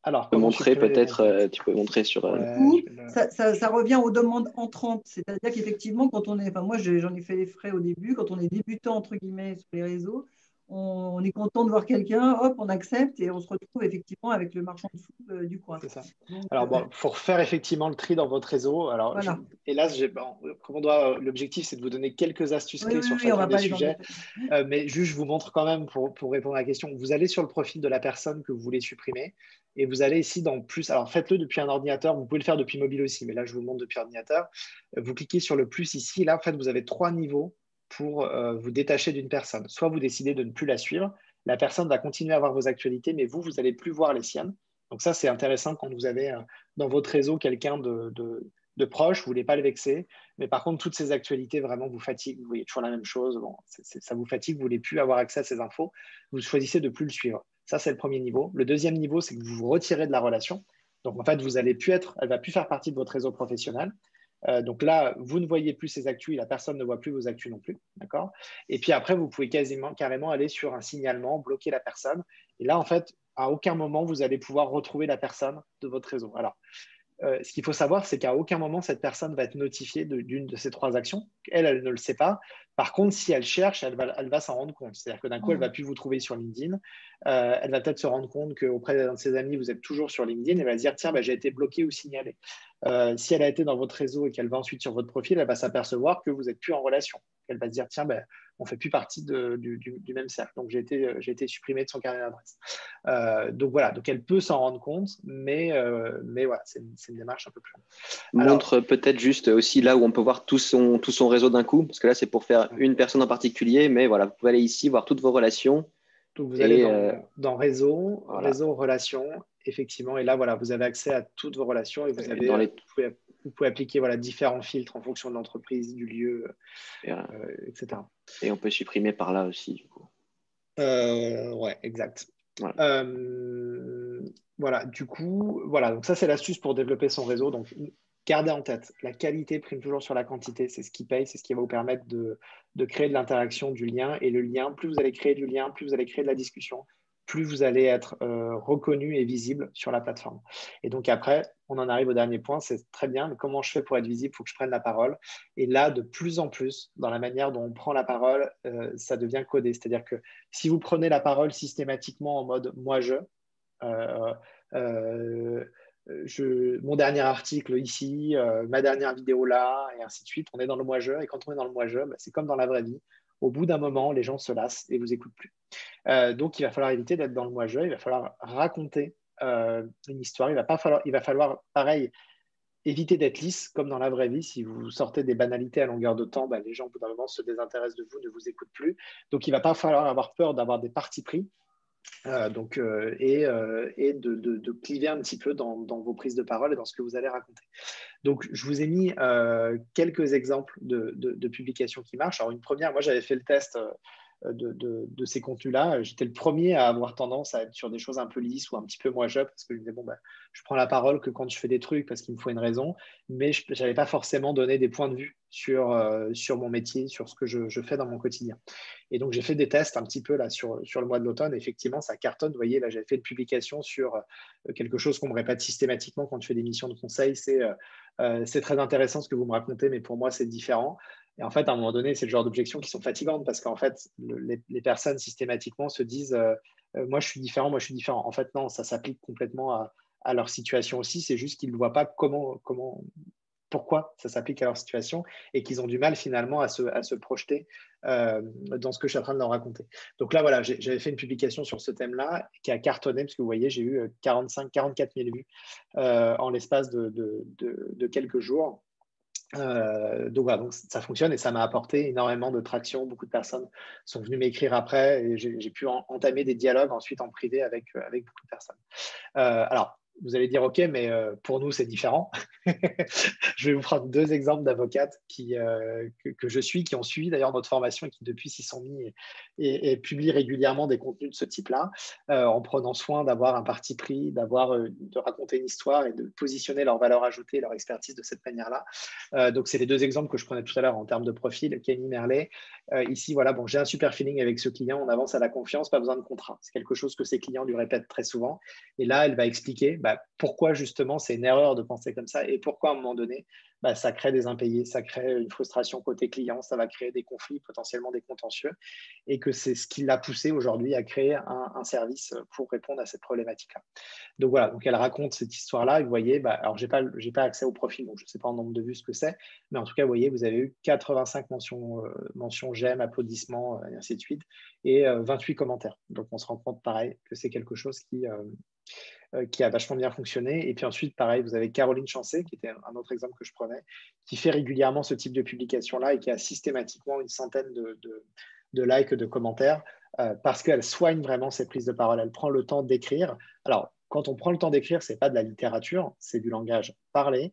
Alors, tu peux montrer peut-être, tu peux montrer sur… Du coup, ça revient aux demandes entrantes. C'est-à-dire qu'effectivement, quand on est, enfin moi j'en ai fait les frais au début, quand on est débutant entre guillemets sur les réseaux, on est content de voir quelqu'un, hop, on accepte et on se retrouve effectivement avec le marchand de fou du coin. C'est ça. Donc, alors, bon, pour faire effectivement le tri dans votre réseau, alors voilà. Hélas, l'objectif, c'est de vous donner quelques astuces clés sur chacun des sujets. Mais juste, je vous montre quand même pour répondre à la question. Vous allez sur le profil de la personne que vous voulez supprimer et vous allez ici dans plus. Alors, faites-le depuis un ordinateur. Vous pouvez le faire depuis mobile aussi, mais là, je vous le montre depuis ordinateur. Vous cliquez sur le plus ici. Et là, en fait, vous avez 3 niveaux pour vous détacher d'une personne. Soit vous décidez de ne plus la suivre. La personne va continuer à voir vos actualités, mais vous n'allez plus voir les siennes. Donc ça, c'est intéressant quand vous avez dans votre réseau quelqu'un de proche, vous ne voulez pas le vexer. Mais par contre, toutes ces actualités vraiment vous fatiguent. Vous voyez toujours la même chose. Bon, ça vous fatigue, vous ne voulez plus avoir accès à ces infos. Vous choisissez de ne plus le suivre. Ça, c'est le premier niveau. Le deuxième niveau, c'est que vous vous retirez de la relation. Donc, en fait, elle ne va plus faire partie de votre réseau professionnel. Donc là, vous ne voyez plus ces actus et la personne ne voit plus vos actus non plus. D'accord ? Et puis après, vous pouvez carrément aller sur un signalement, bloquer la personne. Et là, en fait, à aucun moment, vous allez pouvoir retrouver la personne de votre réseau. Alors, ce qu'il faut savoir, c'est qu'à aucun moment, cette personne va être notifiée d'une de ces 3 actions. Elle ne le sait pas. Par contre, si elle cherche, elle va s'en rendre compte. C'est-à-dire que d'un coup, elle ne va plus vous trouver sur LinkedIn. Elle va peut-être se rendre compte qu'auprès d'un de ses amis, vous êtes toujours sur LinkedIn. Elle va se dire, tiens, j'ai été bloqué ou signalé. Si elle a été dans votre réseau et qu'elle va ensuite sur votre profil, elle va s'apercevoir que vous n'êtes plus en relation. Elle va se dire, tiens, on ne fait plus partie du même cercle. Donc, j'ai été supprimé de son carnet d'adresse. Donc, voilà. Donc, elle peut s'en rendre compte, mais voilà, c'est une démarche un peu plus longue. Montre peut-être juste aussi là où on peut voir tout son réseau d'un coup, parce que là, c'est pour faire une personne en particulier, mais voilà, vous pouvez aller ici, voir toutes vos relations. Donc, vous allez dans réseau, voilà. Réseau, relations, effectivement, et là, voilà, vous avez accès à toutes vos relations et vous pouvez appliquer différents filtres en fonction de l'entreprise, du lieu, etc. Et on peut supprimer par là aussi, du coup. Ouais, exact. Voilà, du coup, voilà, donc ça, c'est l'astuce pour développer son réseau. Donc, gardez en tête, la qualité prime toujours sur la quantité. C'est ce qui paye, c'est ce qui va vous permettre de créer de l'interaction, du lien. Et le lien, plus vous allez créer du lien, plus vous allez créer de la discussion, plus vous allez être reconnu et visible sur la plateforme. Et donc après, on en arrive au dernier point, c'est très bien, mais comment je fais pour être visible? Il faut que je prenne la parole. Et là, de plus en plus, dans la manière dont on prend la parole, ça devient codé. C'est-à-dire que si vous prenez la parole systématiquement en mode « moi-je », mon dernier article ici, ma dernière vidéo là, et ainsi de suite. On est dans le moi-je. Et quand on est dans le moi-je, c'est comme dans la vraie vie. Au bout d'un moment, les gens se lassent et vous écoutent plus. Donc, il va falloir éviter d'être dans le moi-je. Il va falloir raconter une histoire. Il va falloir, pareil, éviter d'être lisse comme dans la vraie vie. Si vous sortez des banalités à longueur de temps, les gens, au bout d'un moment, se désintéressent de vous, ne vous écoutent plus. Donc, il ne va pas falloir avoir peur d'avoir des partis pris. Et de cliver un petit peu dans vos prises de parole et dans ce que vous allez raconter. Donc, je vous ai mis quelques exemples de publications qui marchent. Alors, une première, moi, j'avais fait le test de ces contenus-là. J'étais le premier à avoir tendance à être sur des choses un peu lisses ou un petit peu moi-je, parce que je me disais, je prends la parole que quand je fais des trucs parce qu'il me faut une raison, mais je n'avais pas forcément donné des points de vue sur mon métier, sur ce que je fais dans mon quotidien. Et donc, j'ai fait des tests un petit peu là sur le mois de l'automne. Effectivement, ça cartonne. Vous voyez, là, j'avais fait une publication sur quelque chose qu'on me répète systématiquement quand je fais des missions de conseil. C'est très intéressant ce que vous me racontez, mais pour moi, c'est différent. Et en fait, à un moment donné, c'est le genre d'objections qui sont fatigantes parce qu'en fait, les personnes systématiquement se disent moi, je suis différent, moi, je suis différent. En fait, non, ça s'applique complètement à leur situation aussi. C'est juste qu'ils ne voient pas pourquoi ça s'applique à leur situation et qu'ils ont du mal finalement à se projeter dans ce que je suis en train de leur raconter. Donc là, voilà, j'avais fait une publication sur ce thème-là qui a cartonné, parce que vous voyez, j'ai eu 44 000 vues en l'espace de quelques jours. Donc voilà, donc ça fonctionne et ça m'a apporté énormément de traction. Beaucoup de personnes sont venues m'écrire après et j'ai pu entamer des dialogues ensuite en privé avec beaucoup de personnes. Alors, vous allez dire, OK, mais pour nous, c'est différent. Je vais vous prendre 2 exemples d'avocates que je suis, qui ont suivi d'ailleurs notre formation et qui depuis s'y sont mis et publient régulièrement des contenus de ce type-là, en prenant soin d'avoir un parti pris, de raconter une histoire et de positionner leur valeur ajoutée, leur expertise de cette manière-là. Donc, c'est les 2 exemples que je prenais tout à l'heure en termes de profil. Kenny Merlet, ici, voilà, bon, j'ai un super feeling avec ce client, on avance à la confiance, pas besoin de contrat. C'est quelque chose que ses clients lui répètent très souvent. Et là, elle va expliquer pourquoi justement c'est une erreur de penser comme ça et pourquoi à un moment donné, ça crée des impayés, ça crée une frustration côté client, ça va créer des conflits, potentiellement des contentieux, et que c'est ce qui l'a poussé aujourd'hui à créer un service pour répondre à cette problématique-là. Donc voilà, donc elle raconte cette histoire-là et vous voyez, alors j'ai pas accès au profil, donc je ne sais pas en nombre de vues ce que c'est, mais en tout cas, vous voyez, vous avez eu 85 mentions j'aime, applaudissements, et ainsi de suite, et 28 commentaires. Donc on se rend compte, pareil, que c'est quelque chose qui a vachement bien fonctionné. Et puis ensuite, pareil, vous avez Caroline Chancet, qui était un autre exemple que je prenais, qui fait régulièrement ce type de publication-là et qui a systématiquement une centaine de likes, de commentaires, parce qu'elle soigne vraiment ses prises de parole. Elle prend le temps d'écrire. Alors, quand on prend le temps d'écrire, ce n'est pas de la littérature, c'est du langage parlé.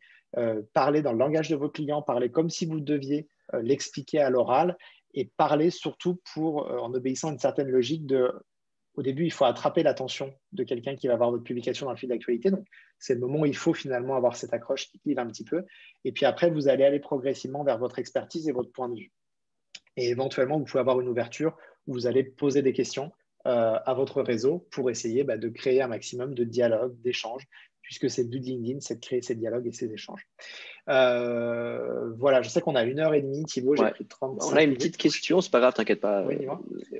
Parler dans le langage de vos clients, parler comme si vous deviez l'expliquer à l'oral et parler surtout en obéissant à une certaine logique au début, il faut attraper l'attention de quelqu'un qui va voir votre publication dans le fil d'actualité. Donc, c'est le moment où il faut finalement avoir cette accroche qui clive un petit peu. Et puis après, vous allez aller progressivement vers votre expertise et votre point de vue. Et éventuellement, vous pouvez avoir une ouverture où vous allez poser des questions à votre réseau pour essayer de créer un maximum de dialogues, d'échanges, puisque c'est le but de LinkedIn, c'est de créer ces dialogues et ces échanges. Voilà, je sais qu'on a 1h30, Thibaut, j'ai pris 35 On a une petite question, c'est pas grave, t'inquiète pas. Oui,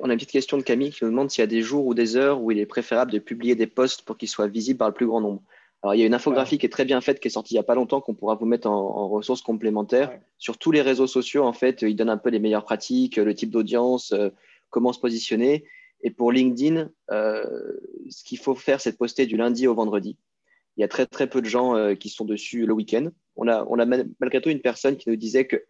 on a une petite question de Camille qui nous demande s'il y a des jours ou des heures où il est préférable de publier des posts pour qu'ils soient visibles par le plus grand nombre. Alors, il y a une infographie qui est très bien faite, qui est sortie il n'y a pas longtemps, qu'on pourra vous mettre en ressources complémentaires. Ouais. Sur tous les réseaux sociaux, en fait, ils donnent un peu les meilleures pratiques, le type d'audience, comment se positionner. Et pour LinkedIn, ce qu'il faut faire, c'est de poster du lundi au vendredi. Il y a très, très peu de gens qui sont dessus le week-end. On a malgré tout une personne qui nous disait que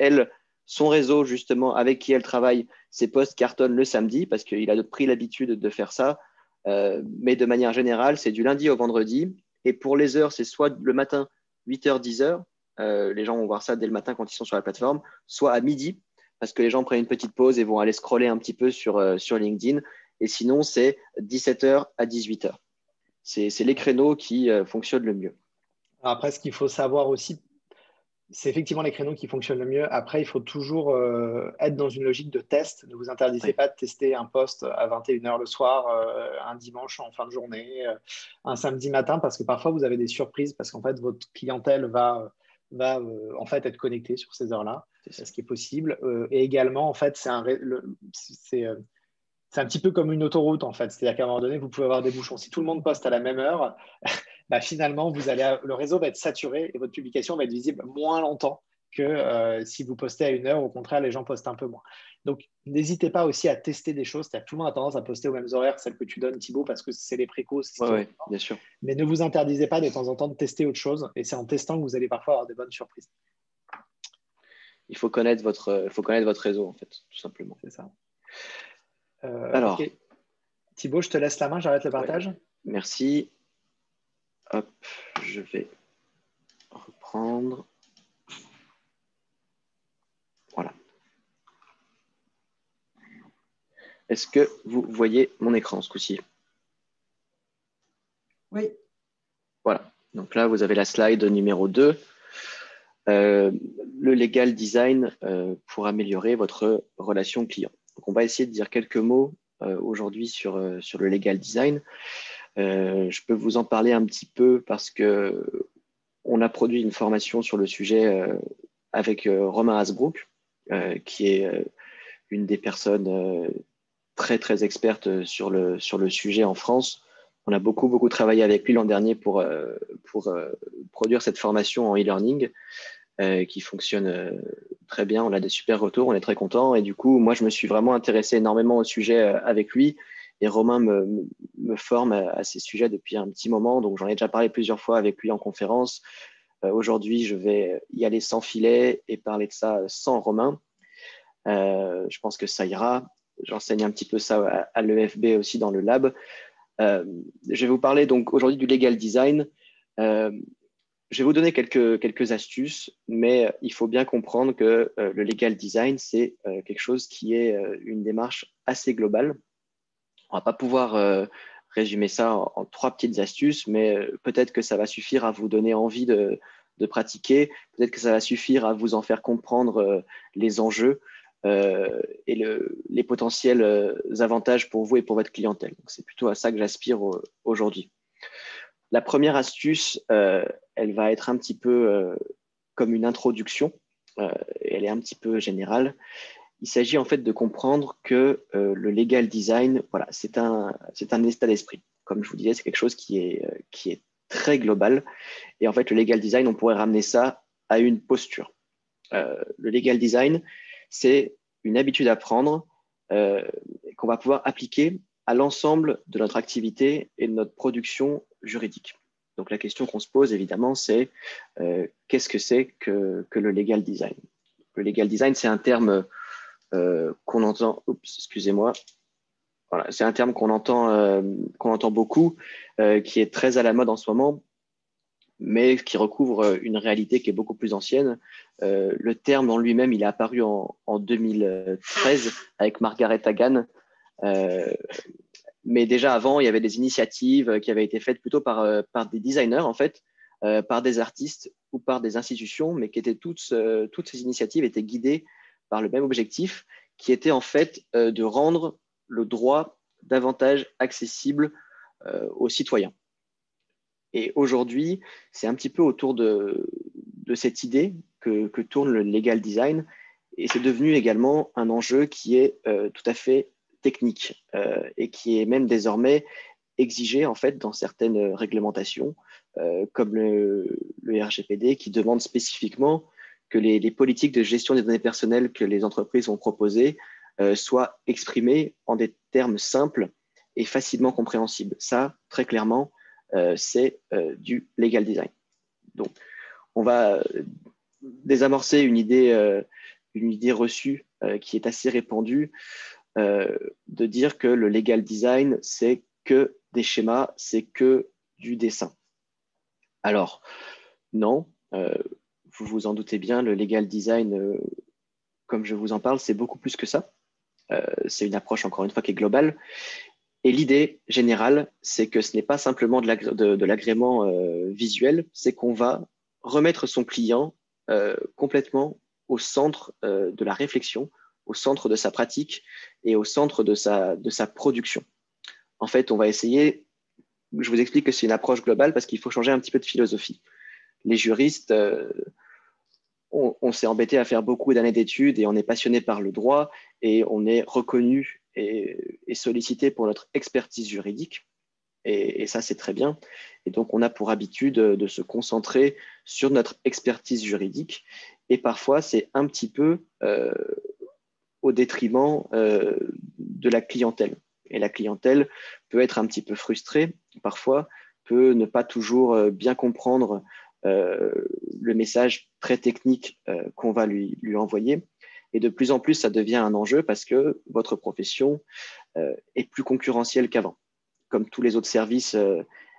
son réseau, justement, avec qui elle travaille, ses posts cartonnent le samedi parce qu'il a pris l'habitude de faire ça. Mais de manière générale, c'est du lundi au vendredi. Et pour les heures, c'est soit le matin, 8h, 10h. Les gens vont voir ça dès le matin quand ils sont sur la plateforme, soit à midi, parce que les gens prennent une petite pause et vont aller scroller un petit peu sur LinkedIn. Et sinon, c'est 17h à 18h. C'est les créneaux qui fonctionnent le mieux. Après, ce qu'il faut savoir aussi, c'est effectivement les créneaux qui fonctionnent le mieux. Après, il faut toujours être dans une logique de test. Ne vous interdisez pas de tester un post à 21h le soir, un dimanche en fin de journée, un samedi matin, parce que parfois, vous avez des surprises, parce qu'en fait, votre clientèle va en fait être connectée sur ces heures-là, c'est ce qui est possible. Et également, en fait, c'est un petit peu comme une autoroute, en fait. C'est-à-dire qu'à un moment donné, vous pouvez avoir des bouchons. Si tout le monde poste à la même heure, finalement, le réseau va être saturé et votre publication va être visible moins longtemps que si vous postez à 1h. Au contraire, les gens postent un peu moins. Donc, n'hésitez pas aussi à tester des choses. C'est-à-dire que tout le monde a tendance à poster aux mêmes horaires, celles que tu donnes, Thibaut, parce que c'est les précos. Oui, bien sûr. Mais ne vous interdisez pas de temps en temps de tester autre chose. Et c'est en testant que vous allez parfois avoir des bonnes surprises. Il faut connaître votre réseau, en fait, tout simplement. C'est ça. Alors, okay. Thibaut, je te laisse la main, j'arrête le partage. Ouais. Merci. Hop, je vais reprendre. Voilà. Est-ce que vous voyez mon écran ce coup-ci? Oui. Voilà. Donc là, vous avez la slide numéro 2. Le legal design pour améliorer votre relation client. Donc, on va essayer de dire quelques mots aujourd'hui sur le legal design. Je peux vous en parler un petit peu parce que on a produit une formation sur le sujet avec Romain Hasbrook, qui est une des personnes très, très expertes sur le sujet en France. On a beaucoup travaillé avec lui l'an dernier pour produire cette formation en e-learning qui fonctionne très bien. On a des super retours, on est très contents. Et du coup, moi, je me suis vraiment intéressé énormément au sujet avec lui. Et Romain me forme à ces sujets depuis un petit moment. Donc, j'en ai déjà parlé plusieurs fois avec lui en conférence. Aujourd'hui, je vais y aller sans filet et parler de ça sans Romain. Je pense que ça ira. J'enseigne un petit peu ça à l'EFB aussi dans le lab. Je vais vous parler donc aujourd'hui du legal design. Je vais vous donner quelques astuces, mais il faut bien comprendre que le legal design, c'est quelque chose qui est une démarche assez globale. On ne va pas pouvoir résumer ça en 3 petites astuces, mais peut-être que ça va suffire à vous donner envie de pratiquer. Peut-être que ça va suffire à vous en faire comprendre les enjeux et les potentiels avantages pour vous et pour votre clientèle. C'est plutôt à ça que j'aspire aujourd'hui. La première astuce, elle va être un petit peu comme une introduction. Elle est un petit peu générale. Il s'agit en fait de comprendre que le legal design, voilà, c'est un état d'esprit. Comme je vous disais, c'est quelque chose qui est très global. Et en fait, le legal design, on pourrait ramener ça à une posture. Le legal design, c'est une habitude à prendre qu'on va pouvoir appliquer à l'ensemble de notre activité et de notre production juridique. Donc la question qu'on se pose évidemment, c'est qu'est-ce que c'est que le legal design? Le legal design, c'est un terme qu'on entend. Excusez-moi. Voilà, c'est un terme qu'on entend beaucoup, qui est très à la mode en ce moment, mais qui recouvre une réalité qui est beaucoup plus ancienne. Le terme en lui-même, il est apparu en 2013 avec Margaret Hagan. Mais déjà avant, il y avait des initiatives qui avaient été faites plutôt par des designers, en fait, par des artistes ou par des institutions, mais qui étaient toutes ces initiatives étaient guidées par le même objectif, qui était en fait de rendre le droit davantage accessible aux citoyens. Et aujourd'hui, c'est un petit peu autour de cette idée que tourne le legal design, et c'est devenu également un enjeu qui est tout à fait technique et qui est même désormais exigé en fait dans certaines réglementations, comme le RGPD, qui demande spécifiquement que les politiques de gestion des données personnelles que les entreprises vont proposer soient exprimées en des termes simples et facilement compréhensibles. Ça, très clairement, c'est du legal design. Donc, on va désamorcer une idée reçue qui est assez répandue, de dire que le legal design, c'est que des schémas, c'est que du dessin. Alors, non, vous vous en doutez bien, le legal design, comme je vous en parle, c'est beaucoup plus que ça. C'est une approche, encore une fois, qui est globale. Et l'idée générale, c'est que ce n'est pas simplement de l'agrément visuel, c'est qu'on va remettre son client complètement au centre de la réflexion, au centre de sa pratique et au centre de sa production. En fait, on va essayer, je vous explique que c'est une approche globale parce qu'il faut changer un petit peu de philosophie. Les juristes, on s'est embêté à faire beaucoup d'années d'études et on est passionné par le droit et on est reconnu et sollicité pour notre expertise juridique. Et ça, c'est très bien. Et donc, on a pour habitude de se concentrer sur notre expertise juridique. Et parfois, c'est un petit peu au détriment de la clientèle. Et la clientèle peut être un petit peu frustrée, parfois, peut ne pas toujours bien comprendre le message très technique qu'on va lui envoyer. Et de plus en plus, ça devient un enjeu parce que votre profession est plus concurrentielle qu'avant. Comme tous les autres services,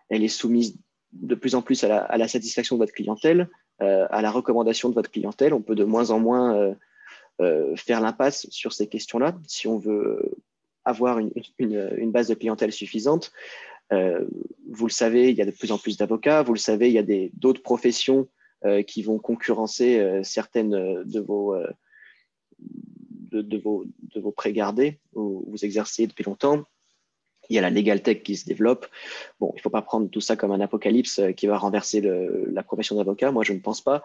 elle est soumise de plus en plus à la satisfaction de votre clientèle, à la recommandation de votre clientèle. On peut de moins en moins faire l'impasse sur ces questions-là si on veut avoir une base de clientèle suffisante. Vous le savez, il y a de plus en plus d'avocats. Vous le savez, il y a d'autres professions qui vont concurrencer certaines de vos pré-gardés où vous exercez depuis longtemps. Il y a la legal tech qui se développe. Bon, il ne faut pas prendre tout ça comme un apocalypse qui va renverser la profession d'avocat. Moi, je ne pense pas.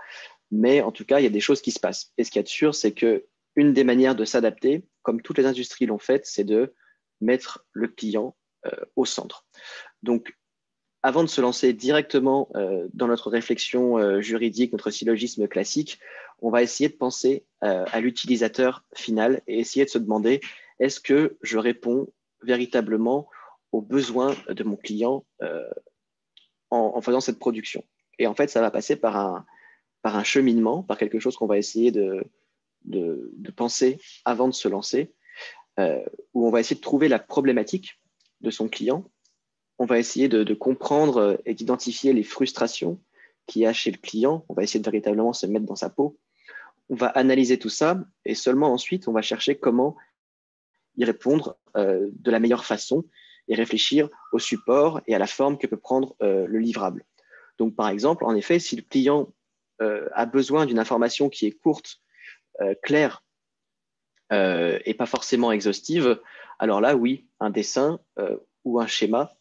Mais en tout cas, il y a des choses qui se passent. Et ce qu'il y a de sûr, c'est qu'une des manières de s'adapter, comme toutes les industries l'ont fait, c'est de mettre le client au centre. Donc, avant de se lancer directement dans notre réflexion juridique, notre syllogisme classique, on va essayer de penser à l'utilisateur final et essayer de se demander, est-ce que je réponds véritablement aux besoins de mon client en faisant cette production? Et en fait, ça va passer par un cheminement, par quelque chose qu'on va essayer de penser avant de se lancer, où on va essayer de trouver la problématique de son client. On va essayer de comprendre et d'identifier les frustrations qu'il y a chez le client. On va essayer de véritablement se mettre dans sa peau. On va analyser tout ça et seulement ensuite, on va chercher comment y répondre de la meilleure façon et réfléchir au support et à la forme que peut prendre le livrable. Donc, par exemple, en effet, si le client a besoin d'une information qui est courte, claire et pas forcément exhaustive, alors là, oui, un dessin ou un schéma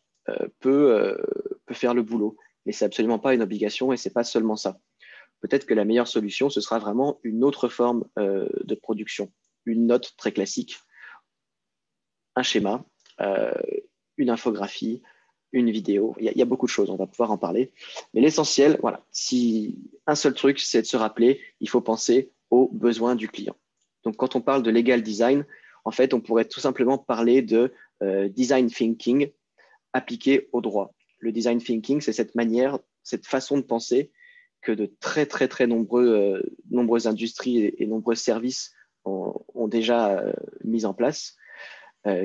peut faire le boulot. Mais ce n'est absolument pas une obligation et ce n'est pas seulement ça. Peut-être que la meilleure solution, ce sera vraiment une autre forme de production, une note très classique, un schéma, une infographie, une vidéo. Il y a beaucoup de choses, on va pouvoir en parler. Mais l'essentiel, voilà, si un seul truc, c'est de se rappeler, il faut penser aux besoins du client. Donc, quand on parle de legal design, en fait, on pourrait tout simplement parler de design thinking appliqué au droit. Le design thinking, c'est cette manière, cette façon de penser que de très nombreuses industries et nombreux services ont déjà mis en place,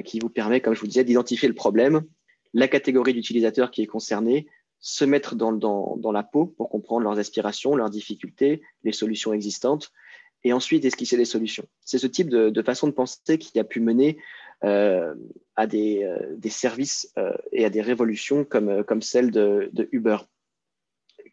qui vous permet, comme je vous disais, d'identifier le problème, la catégorie d'utilisateurs qui est concernée, se mettre dans la peau pour comprendre leurs aspirations, leurs difficultés, les solutions existantes, et ensuite esquisser des solutions. C'est ce type de façon de penser qui a pu mener à des services et à des révolutions comme celle de Uber.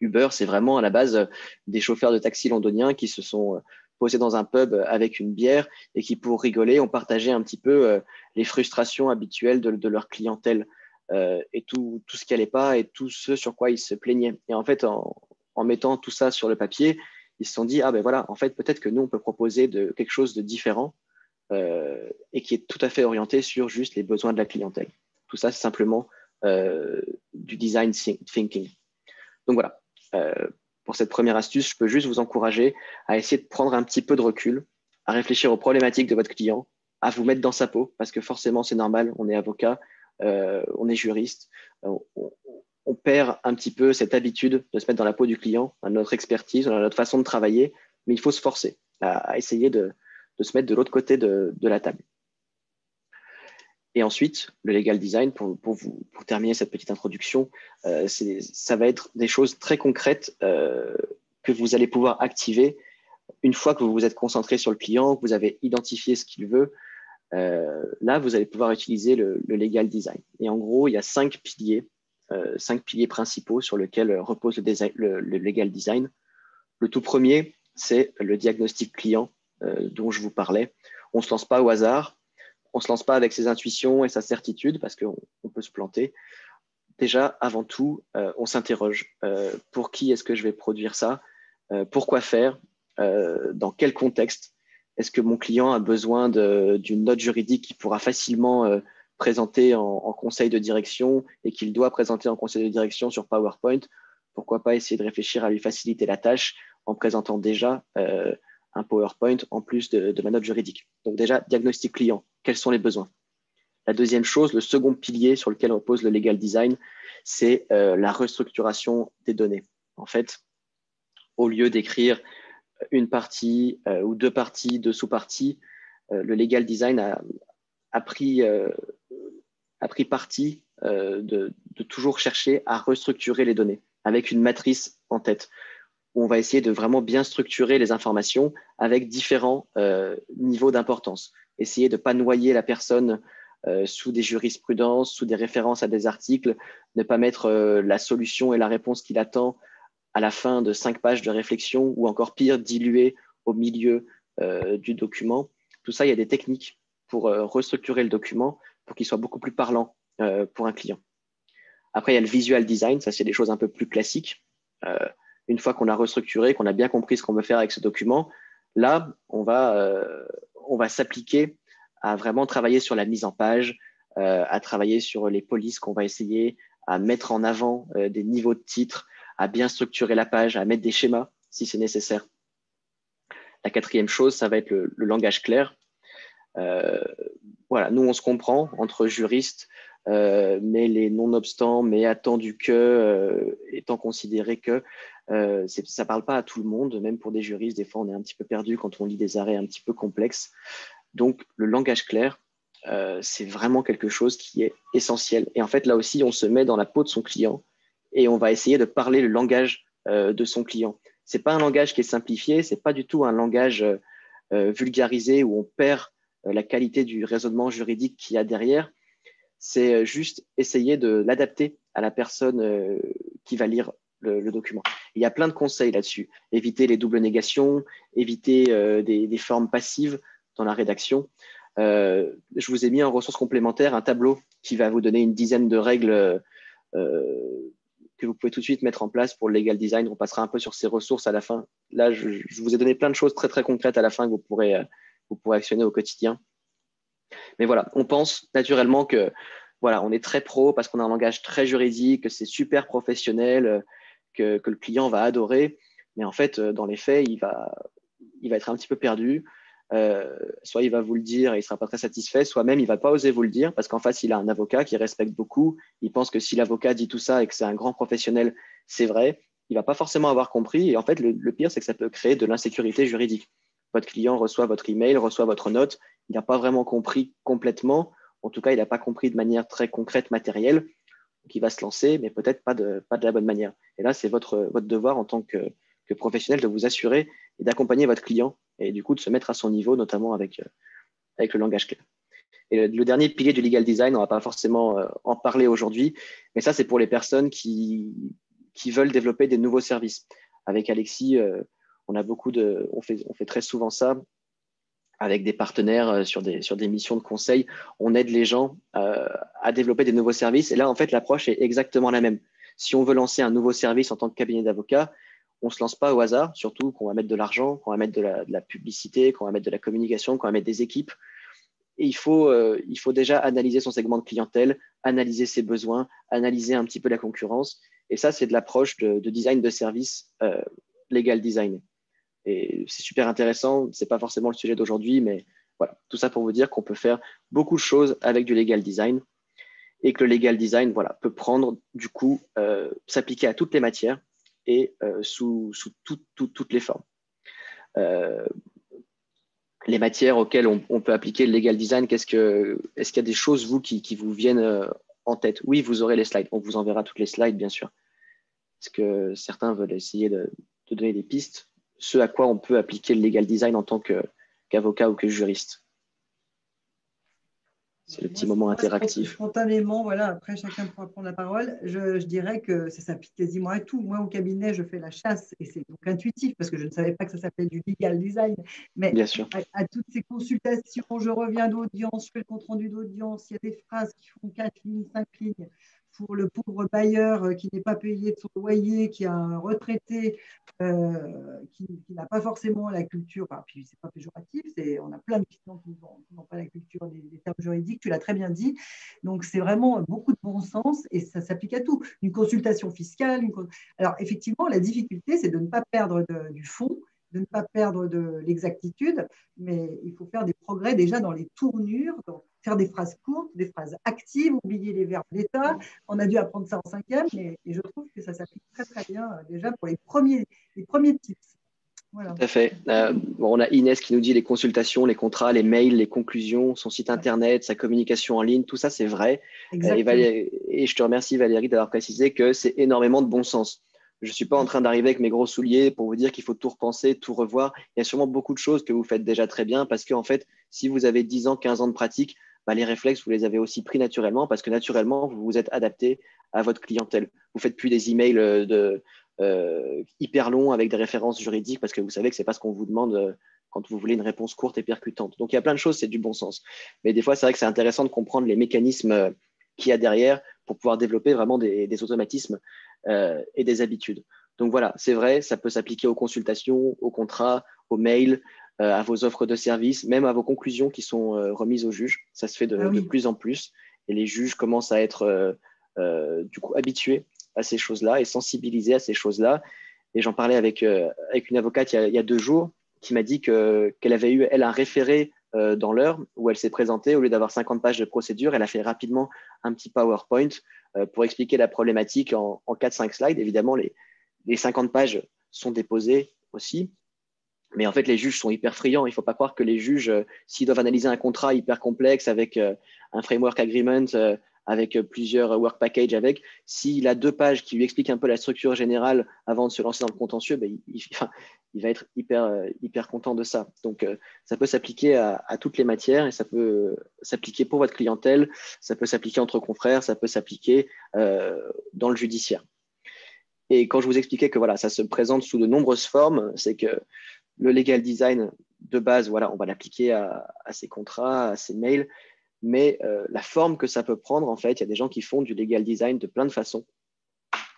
Uber, c'est vraiment à la base des chauffeurs de taxi londoniens qui se sont posés dans un pub avec une bière et qui, pour rigoler, ont partagé un petit peu les frustrations habituelles de leur clientèle et tout ce qui n'allait pas et tout ce sur quoi ils se plaignaient. Et en fait, en mettant tout ça sur le papier, ils se sont dit, ah ben voilà, en fait, peut-être que nous, on peut proposer quelque chose de différent et qui est tout à fait orienté sur juste les besoins de la clientèle. Tout ça, c'est simplement du design thinking. Donc voilà, pour cette première astuce, je peux juste vous encourager à essayer de prendre un petit peu de recul, à réfléchir aux problématiques de votre client, à vous mettre dans sa peau, parce que forcément, c'est normal, on est avocat, on est juriste, on perd un petit peu cette habitude de se mettre dans la peau du client, à notre expertise, à notre façon de travailler, mais il faut se forcer à essayer de se mettre de l'autre côté de la table. Et ensuite, le legal design, pour terminer cette petite introduction, ça va être des choses très concrètes que vous allez pouvoir activer une fois que vous vous êtes concentré sur le client, que vous avez identifié ce qu'il veut. Là, vous allez pouvoir utiliser le legal design. Et en gros, il y a 5 piliers principaux sur lesquels repose le legal design. Le tout premier, c'est le diagnostic client dont je vous parlais. On ne se lance pas au hasard. On ne se lance pas avec ses intuitions et sa certitude parce qu'on peut se planter. Déjà, avant tout, on s'interroge. Pour qui est-ce que je vais produire ça? Pourquoi faire? Dans quel contexte? Est-ce que mon client a besoin d'une note juridique qu'il pourra facilement présenter en conseil de direction et qu'il doit présenter en conseil de direction sur PowerPoint? Pourquoi pas essayer de réfléchir à lui faciliter la tâche en présentant déjà un PowerPoint en plus de ma note juridique. Donc déjà, diagnostic client, quels sont les besoins? La deuxième chose, le second pilier sur lequel repose le legal design, c'est la restructuration des données. En fait, au lieu d'écrire une partie ou deux parties, deux sous-parties, le legal design a pris parti de toujours chercher à restructurer les données avec une matrice en tête, où on va essayer de vraiment bien structurer les informations avec différents niveaux d'importance. Essayer de ne pas noyer la personne sous des jurisprudences, sous des références à des articles, ne pas mettre la solution et la réponse qu'il attend à la fin de 5 pages de réflexion, ou encore pire, diluer au milieu du document. Tout ça, il y a des techniques pour restructurer le document pour qu'il soit beaucoup plus parlant pour un client. Après, il y a le visual design, ça c'est des choses un peu plus classiques. Une fois qu'on a restructuré, qu'on a bien compris ce qu'on veut faire avec ce document, là, on va s'appliquer à vraiment travailler sur la mise en page, à travailler sur les polices qu'on va essayer, à mettre en avant des niveaux de titres, à bien structurer la page, à mettre des schémas si c'est nécessaire. La quatrième chose, ça va être le langage clair. Voilà, nous, on se comprend entre juristes, mais les non-obstants, mais attendu que, étant considéré que ça ne parle pas à tout le monde, même pour des juristes, des fois on est un petit peu perdu quand on lit des arrêts un petit peu complexes. Donc le langage clair, c'est vraiment quelque chose qui est essentiel. Et en fait, là aussi, on se met dans la peau de son client et on va essayer de parler le langage de son client. Ce n'est pas un langage qui est simplifié, ce n'est pas du tout un langage vulgarisé où on perd la qualité du raisonnement juridique qu'il y a derrière. C'est juste essayer de l'adapter à la personne qui va lire le document. Il y a plein de conseils là-dessus. Éviter les doubles négations, éviter des formes passives dans la rédaction. Je vous ai mis en ressources complémentaires un tableau qui va vous donner une dizaine de règles que vous pouvez tout de suite mettre en place pour le legal design. On passera un peu sur ces ressources à la fin. Là, je vous ai donné plein de choses très, très concrètes à la fin que vous pourrez actionner au quotidien. Mais voilà, on pense naturellement que voilà, on est très pro parce qu'on a un langage très juridique, que c'est super professionnel, que le client va adorer. Mais en fait, dans les faits, il va être un petit peu perdu. Soit il va vous le dire et il ne sera pas très satisfait, soit même il ne va pas oser vous le dire parce qu'en face, il a un avocat qui respecte beaucoup. Il pense que si l'avocat dit tout ça et que c'est un grand professionnel, c'est vrai. Il ne va pas forcément avoir compris. Et en fait, le pire, c'est que ça peut créer de l'insécurité juridique. Votre client reçoit votre email, reçoit votre note. Il n'a pas vraiment compris complètement. En tout cas, il n'a pas compris de manière très concrète, matérielle. Donc, il va se lancer, mais peut-être pas de la bonne manière. Et là, c'est votre devoir en tant que professionnel de vous assurer et d'accompagner votre client et du coup de se mettre à son niveau, notamment avec le langage clair. Et le dernier pilier du legal design, on ne va pas forcément en parler aujourd'hui, mais ça, c'est pour les personnes qui veulent développer des nouveaux services. Avec Alexis, on fait très souvent ça avec des partenaires sur des missions de conseil. On aide les gens à développer des nouveaux services. Et là, en fait, l'approche est exactement la même. Si on veut lancer un nouveau service en tant que cabinet d'avocat, on ne se lance pas au hasard, surtout qu'on va mettre de l'argent, qu'on va mettre de la publicité, qu'on va mettre de la communication, qu'on va mettre des équipes. Et il faut déjà analyser son segment de clientèle, analyser ses besoins, analyser un petit peu la concurrence. Et ça, c'est de l'approche de design de service legal design. Et c'est super intéressant. Ce n'est pas forcément le sujet d'aujourd'hui, mais voilà, tout ça pour vous dire qu'on peut faire beaucoup de choses avec du legal design et que le legal design peut prendre, du coup, s'appliquer à toutes les matières et sous toutes les formes. Les matières auxquelles on peut appliquer le legal design, est-ce qu'il y a des choses, vous, qui vous viennent en tête? Oui, vous aurez les slides. On vous enverra toutes les slides, bien sûr. Est-ce que certains veulent essayer de donner des pistes? Ce à quoi on peut appliquer le legal design en tant qu'avocat ou que juriste? C'est le petit moment interactif. Spontanément, voilà, après chacun pourra prendre la parole. Je dirais que ça s'applique quasiment à tout. Moi, au cabinet, je fais la chasse et c'est donc intuitif parce que je ne savais pas que ça s'appelait du legal design. Mais bien sûr. À toutes ces consultations, je reviens d'audience, je fais le compte-rendu d'audience, il y a des phrases qui font 4 lignes, 5 lignes. Pour le pauvre bailleur qui n'est pas payé de son loyer, qui a un retraité qui n'a pas forcément la culture, puis c'est pas péjoratif, on a plein de clients qui n'ont pas la culture des termes juridiques, tu l'as très bien dit. Donc c'est vraiment beaucoup de bon sens et ça s'applique à tout. Une consultation fiscale, alors effectivement, la difficulté, c'est de ne pas perdre du fond, de ne pas perdre de l'exactitude, mais il faut faire des progrès déjà dans les tournures, faire des phrases courtes, des phrases actives, oublier les verbes d'état. On a dû apprendre ça en 5e, et je trouve que ça s'applique très très bien déjà pour les premiers tips. Voilà. Tout à fait. On a Inès qui nous dit les consultations, les contrats, les mails, les conclusions, son site internet, sa communication en ligne, tout ça c'est vrai. Et je te remercie Valérie d'avoir précisé que c'est énormément de bon sens. Je ne suis pas en train d'arriver avec mes gros souliers pour vous dire qu'il faut tout repenser, tout revoir. Il y a sûrement beaucoup de choses que vous faites déjà très bien parce qu'en fait, si vous avez 10 ans, 15 ans de pratique, les réflexes, vous les avez aussi pris naturellement parce que naturellement, vous vous êtes adapté à votre clientèle. Vous ne faites plus des emails hyper longs avec des références juridiques parce que vous savez que ce n'est pas ce qu'on vous demande quand vous voulez une réponse courte et percutante. Donc, il y a plein de choses, c'est du bon sens. Mais des fois, c'est vrai que c'est intéressant de comprendre les mécanismes qu'il y a derrière pour pouvoir développer vraiment des automatismes et des habitudes. Donc voilà, c'est vrai, ça peut s'appliquer aux consultations, aux contrats, aux mails, à vos offres de services, même à vos conclusions qui sont remises au juge. Ça se fait de plus en plus. Et les juges commencent à être du coup habitués à ces choses-là et sensibilisés à ces choses-là. Et j'en parlais avec une avocate il y a 2 jours qui m'a dit qu'elle avait eu, elle, un référé dans l'heure où elle s'est présentée. Au lieu d'avoir 50 pages de procédure, elle a fait rapidement un petit PowerPoint pour expliquer la problématique en 4-5 slides. Évidemment, les 50 pages sont déposées aussi. Mais en fait, les juges sont hyper friands. Il ne faut pas croire que les juges, s'ils doivent analyser un contrat hyper complexe avec un framework agreement, avec plusieurs work packages s'il a 2 pages qui lui expliquent un peu la structure générale avant de se lancer dans le contentieux, ben, il va être hyper content de ça. Donc, ça peut s'appliquer à toutes les matières et ça peut s'appliquer pour votre clientèle, ça peut s'appliquer entre confrères, ça peut s'appliquer dans le judiciaire. Et quand je vous expliquais que voilà, ça se présente sous de nombreuses formes, c'est que le legal design de base, voilà, on va l'appliquer à ces contrats, à ces mails, mais la forme que ça peut prendre, en fait, il y a des gens qui font du legal design de plein de façons.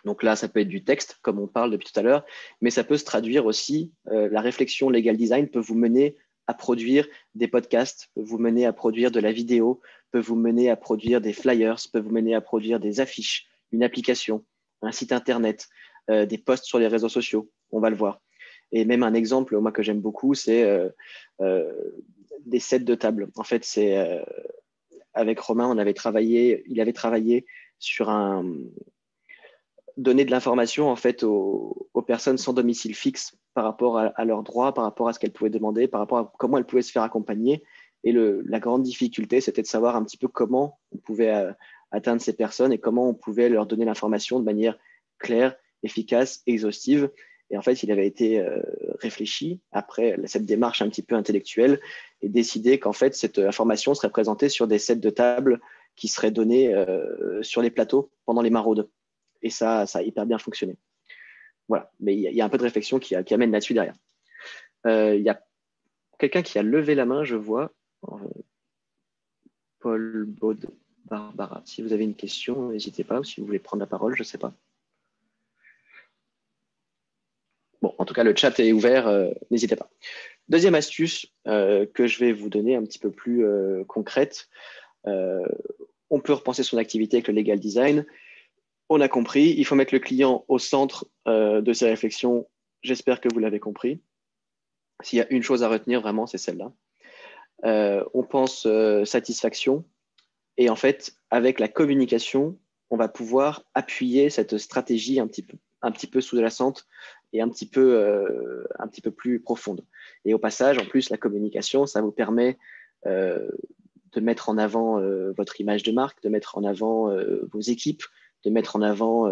Donc là, ça peut être du texte, comme on parle depuis tout à l'heure, mais ça peut se traduire aussi, la réflexion legal design peut vous mener à produire des podcasts, peut vous mener à produire de la vidéo, peut vous mener à produire des flyers, peut vous mener à produire des affiches, une application, un site internet, des posts sur les réseaux sociaux, on va le voir. Et même un exemple, moi, que j'aime beaucoup, c'est des sets de table. En fait, c'est avec Romain, il avait travaillé sur donner de l'information en fait aux personnes sans domicile fixe par rapport à leurs droits, par rapport à ce qu'elles pouvaient demander, par rapport à comment elles pouvaient se faire accompagner. Et la grande difficulté, c'était de savoir un petit peu comment on pouvait atteindre ces personnes et comment on pouvait leur donner l'information de manière claire, efficace, exhaustive. Et en fait, il avait été réfléchi après cette démarche un petit peu intellectuelle et décidé qu'en fait, cette information serait présentée sur des sets de table qui seraient donnés sur les plateaux pendant les maraudes. Et ça a hyper bien fonctionné. Voilà. Mais il y a un peu de réflexion qui amène là-dessus derrière. Il y a quelqu'un qui a levé la main, je vois. Paul Baud, Barbara. Si vous avez une question, n'hésitez pas. Ou si vous voulez prendre la parole, je ne sais pas. Bon, en tout cas, le chat est ouvert, n'hésitez pas. Deuxième astuce que je vais vous donner un petit peu plus concrète. On peut repenser son activité avec le legal design. On a compris, il faut mettre le client au centre de ses réflexions. J'espère que vous l'avez compris. S'il y a une chose à retenir, vraiment, c'est celle-là. On pense satisfaction. Et en fait, avec la communication, on va pouvoir appuyer cette stratégie un petit peu sous-jacente et un petit peu plus profonde. Et au passage, en plus, la communication, ça vous permet de mettre en avant votre image de marque, de mettre en avant vos équipes, de mettre en avant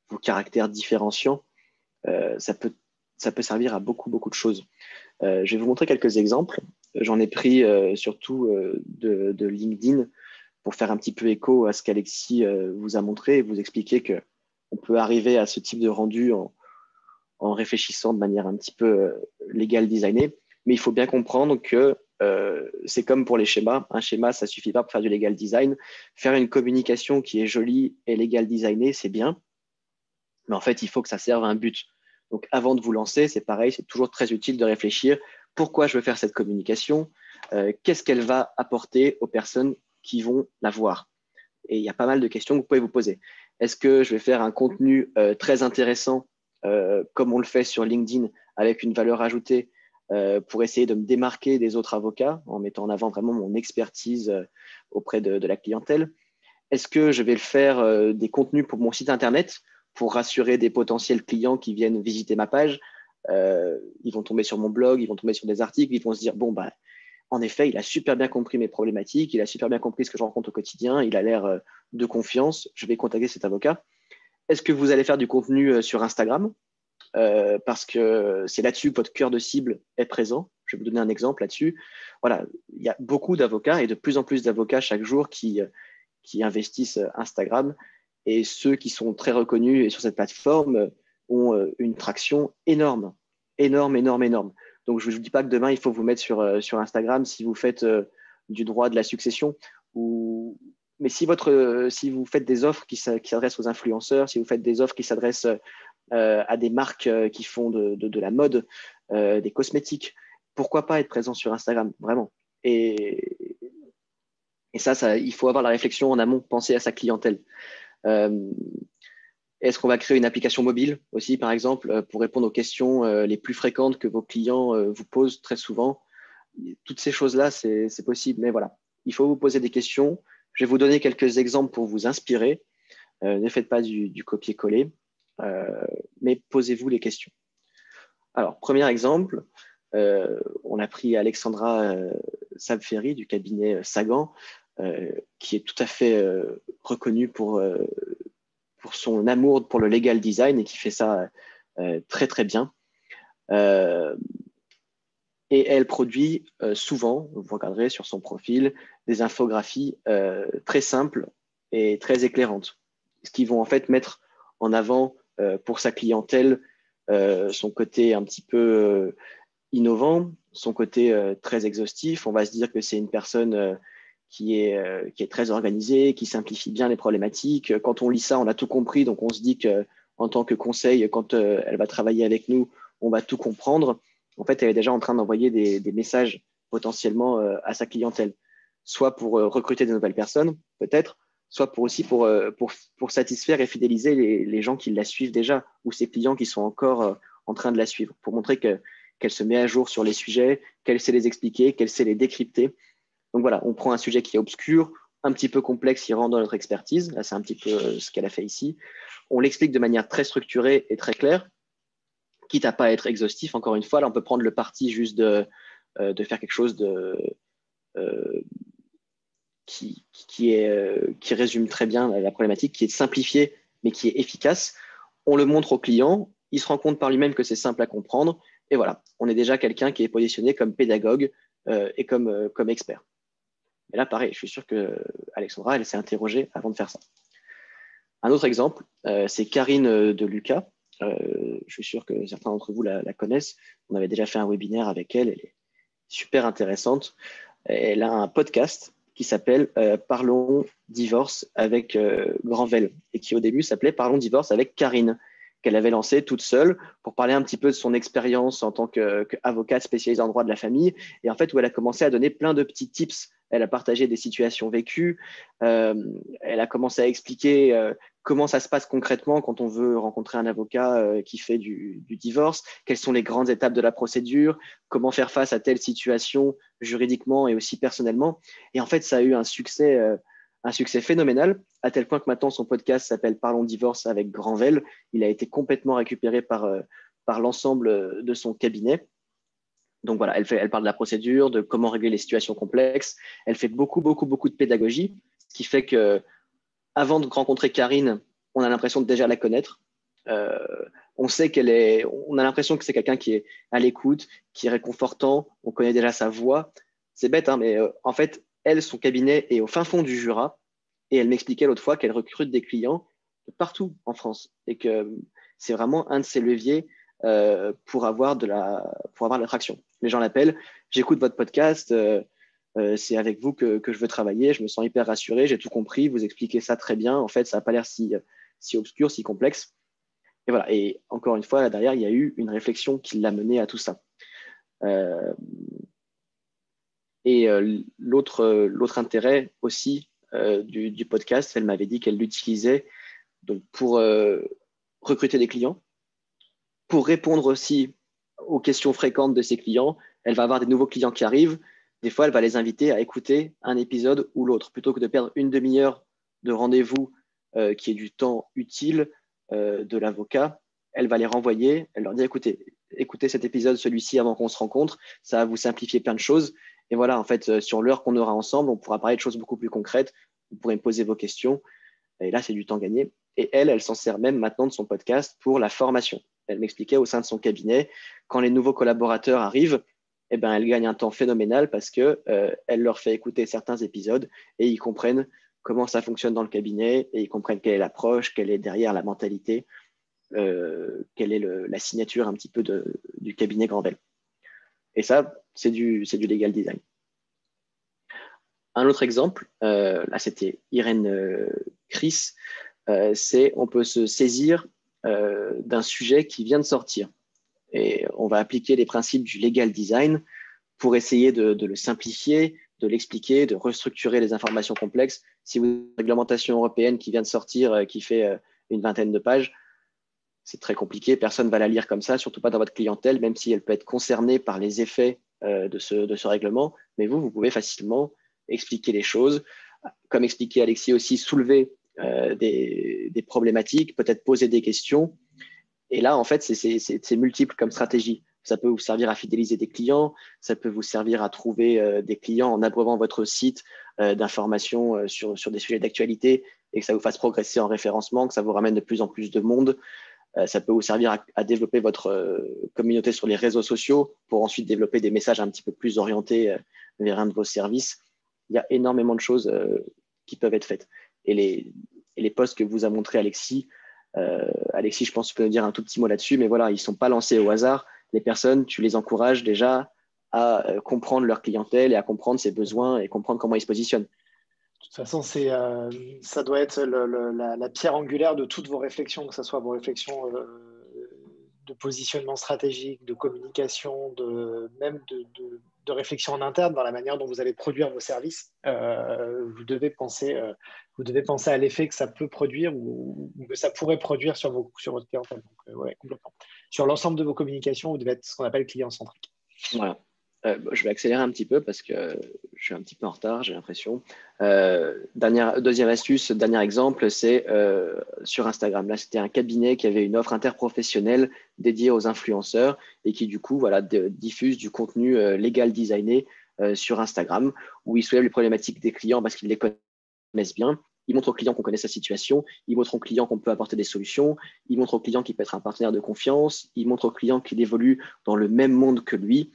vos caractères différenciants. Ça peut servir à beaucoup de choses. Je vais vous montrer quelques exemples. J'en ai pris surtout de LinkedIn pour faire un petit peu écho à ce qu'Alexis vous a montré et vous expliquer qu'on peut arriver à ce type de rendu en réfléchissant de manière un petit peu legal designée. Mais il faut bien comprendre que c'est comme pour les schémas. Un schéma, ça ne suffit pas pour faire du legal design. Faire une communication qui est jolie et legal designée, c'est bien. Mais en fait, il faut que ça serve à un but. Donc, avant de vous lancer, c'est pareil, c'est toujours très utile de réfléchir pourquoi je veux faire cette communication, qu'est-ce qu'elle va apporter aux personnes qui vont la voir. Et il y a pas mal de questions que vous pouvez vous poser. Est-ce que je vais faire un contenu très intéressant, comme on le fait sur LinkedIn, avec une valeur ajoutée pour essayer de me démarquer des autres avocats en mettant en avant vraiment mon expertise auprès de la clientèle? Est-ce que je vais le faire des contenus pour mon site internet pour rassurer des potentiels clients qui viennent visiter ma page? Ils vont tomber sur mon blog, ils vont tomber sur des articles, ils vont se dire bon, bah, en effet, il a super bien compris mes problématiques, il a super bien compris ce que je rencontre au quotidien, il a l'air de confiance, je vais contacter cet avocat. Est-ce que vous allez faire du contenu sur Instagram parce que c'est là-dessus que votre cœur de cible est présent? Je vais vous donner un exemple là-dessus. Voilà, il y a beaucoup d'avocats et de plus en plus d'avocats chaque jour qui investissent Instagram, et ceux qui sont très reconnus et sur cette plateforme ont une traction énorme. Donc, je ne vous dis pas que demain, il faut vous mettre sur Instagram si vous faites du droit de la succession. Mais si vous faites des offres qui s'adressent aux influenceurs, si vous faites des offres qui s'adressent à des marques qui font de la mode, des cosmétiques, pourquoi pas être présent sur Instagram, vraiment. Et Et ça, il faut avoir la réflexion en amont, penser à sa clientèle. Est-ce qu'on va créer une application mobile aussi, par exemple, pour répondre aux questions les plus fréquentes que vos clients vous posent très souvent? Toutes ces choses-là, c'est possible. Mais voilà, il faut vous poser des questions. Je vais vous donner quelques exemples pour vous inspirer. Ne faites pas du copier-coller, mais posez-vous les questions. Alors, premier exemple, on a pris Alexandra Sabferi du cabinet Sagan, qui est tout à fait reconnue pour son amour pour le legal design et qui fait ça très, très bien. Et elle produit souvent, vous regarderez sur son profil, des infographies très simples et très éclairantes, ce qui vont en fait mettre en avant pour sa clientèle son côté un petit peu innovant, son côté très exhaustif. On va se dire que c'est une personne qui est très organisée, qui simplifie bien les problématiques. Quand on lit ça, on a tout compris, donc on se dit qu'en tant que conseil, quand elle va travailler avec nous, on va tout comprendre. En fait, elle est déjà en train d'envoyer des messages potentiellement à sa clientèle, soit pour recruter de nouvelles personnes, peut-être, soit aussi pour satisfaire et fidéliser les gens qui la suivent déjà, ou ses clients qui sont encore en train de la suivre, pour montrer qu'elle se met à jour sur les sujets, qu'elle sait les expliquer, qu'elle sait les décrypter. Donc voilà, on prend un sujet qui est obscur, un petit peu complexe, qui rentre dans notre expertise. Là, c'est un petit peu ce qu'elle a fait ici. On l'explique de manière très structurée et très claire, quitte à pas être exhaustif. Encore une fois, là, on peut prendre le parti juste de faire quelque chose qui résume très bien la problématique, qui est simplifié, mais qui est efficace. On le montre au client, il se rend compte par lui-même que c'est simple à comprendre, et voilà, on est déjà quelqu'un qui est positionné comme pédagogue et comme expert. Mais là, pareil, je suis sûr que Alexandra, elle s'est interrogée avant de faire ça. Un autre exemple, c'est Karine de Lucas. Je suis sûr que certains d'entre vous la connaissent. On avait déjà fait un webinaire avec elle. Elle est super intéressante. Elle a un podcast qui s'appelle Parlons divorce avec Granvelle et qui au début s'appelait Parlons divorce avec Karine, qu'elle avait lancé toute seule pour parler un petit peu de son expérience en tant qu'avocate spécialisée en droit de la famille, et en fait où elle a commencé à donner plein de petits tips. Elle a partagé des situations vécues, elle a commencé à expliquer comment ça se passe concrètement quand on veut rencontrer un avocat qui fait du divorce, quelles sont les grandes étapes de la procédure, comment faire face à telle situation juridiquement et aussi personnellement. Et en fait, ça a eu un succès phénoménal, à tel point que maintenant son podcast s'appelle Parlons divorce avec Granvelle. Il a été complètement récupéré par l'ensemble de son cabinet. Donc voilà, elle parle de la procédure, de comment régler les situations complexes. Elle fait beaucoup de pédagogie, ce qui fait que avant de rencontrer Karine, on a l'impression de déjà la connaître. On sait on a l'impression que c'est quelqu'un qui est à l'écoute, qui est réconfortant. On connaît déjà sa voix. C'est bête, hein, mais en fait, elle, son cabinet est au fin fond du Jura, et elle m'expliquait l'autre fois qu'elle recrute des clients de partout en France et que c'est vraiment un de ses leviers pour avoir de l'attraction. Les gens l'appellent, j'écoute votre podcast, c'est avec vous que je veux travailler, je me sens hyper rassuré, j'ai tout compris, vous expliquez ça très bien, en fait, ça n'a pas l'air si obscur, si complexe. Et voilà, et encore une fois, là derrière, il y a eu une réflexion qui l'a mené à tout ça. L'autre intérêt aussi du podcast, elle m'avait dit qu'elle l'utilisait donc pour recruter des clients, pour répondre aussi aux questions fréquentes de ses clients. Elle va avoir des nouveaux clients qui arrivent. Des fois, elle va les inviter à écouter un épisode ou l'autre. Plutôt que de perdre une demi-heure de rendez-vous qui est du temps utile de l'avocat, elle va les renvoyer. Elle leur dit, écoutez cet épisode, celui-ci, avant qu'on se rencontre. Ça va vous simplifier plein de choses. Et voilà, en fait, sur l'heure qu'on aura ensemble, on pourra parler de choses beaucoup plus concrètes. Vous pourrez me poser vos questions. Et là, c'est du temps gagné. Et elle s'en sert même maintenant de son podcast pour la formation. Elle m'expliquait au sein de son cabinet, quand les nouveaux collaborateurs arrivent, eh ben, elle gagne un temps phénoménal parce qu'elle leur fait écouter certains épisodes et ils comprennent comment ça fonctionne dans le cabinet et ils comprennent quelle est l'approche, quelle est derrière la mentalité, quelle est la signature un petit peu du cabinet Granvelle. Et ça, c'est du legal design. Un autre exemple, là c'était Irène Chris, c'est on peut se saisir d'un sujet qui vient de sortir. Et on va appliquer les principes du legal design pour essayer de le simplifier, de l'expliquer, de restructurer les informations complexes. Si vous avez une réglementation européenne qui vient de sortir, qui fait une vingtaine de pages, c'est très compliqué. Personne ne va la lire comme ça, surtout pas dans votre clientèle, même si elle peut être concernée par les effets de ce règlement. Mais vous pouvez facilement expliquer les choses. Comme expliquait Alexis aussi, soulever des problématiques, peut-être poser des questions. Et là, en fait, c'est multiple comme stratégie. Ça peut vous servir à fidéliser des clients, ça peut vous servir à trouver des clients en abreuvant votre site d'informations sur des sujets d'actualité et que ça vous fasse progresser en référencement, que ça vous ramène de plus en plus de monde. Ça peut vous servir à développer votre communauté sur les réseaux sociaux pour ensuite développer des messages un petit peu plus orientés vers un de vos services. Il y a énormément de choses qui peuvent être faites. Et les posts que vous a montré Alexis, je pense que tu peux nous dire un tout petit mot là-dessus, mais voilà, ils ne sont pas lancés au hasard. Les personnes, tu les encourages déjà à comprendre leur clientèle et à comprendre ses besoins et comprendre comment ils se positionnent. De toute façon, ça doit être la pierre angulaire de toutes vos réflexions, que ce soit vos réflexions de positionnement stratégique, de communication, même de réflexion en interne dans la manière dont vous allez produire vos services. Vous devez penser à l'effet que ça peut produire ou que ça pourrait produire sur votre clientèle. Donc, ouais, complètement. Sur l'ensemble de vos communications, vous devez être ce qu'on appelle client-centrique. Voilà. Je vais accélérer un petit peu parce que je suis un petit peu en retard, j'ai l'impression. Deuxième astuce, dernier exemple, c'est sur Instagram. Là, c'était un cabinet qui avait une offre interprofessionnelle dédiée aux influenceurs et qui, du coup, voilà, diffuse du contenu légal designé sur Instagram où ils soulèvent les problématiques des clients parce qu'ils les connaissent bien. Ils montrent aux clients qu'on connaît sa situation, ils montrent aux clients qu'on peut apporter des solutions, ils montrent aux clients qu'il peut être un partenaire de confiance, ils montrent aux clients qu'il évolue dans le même monde que lui.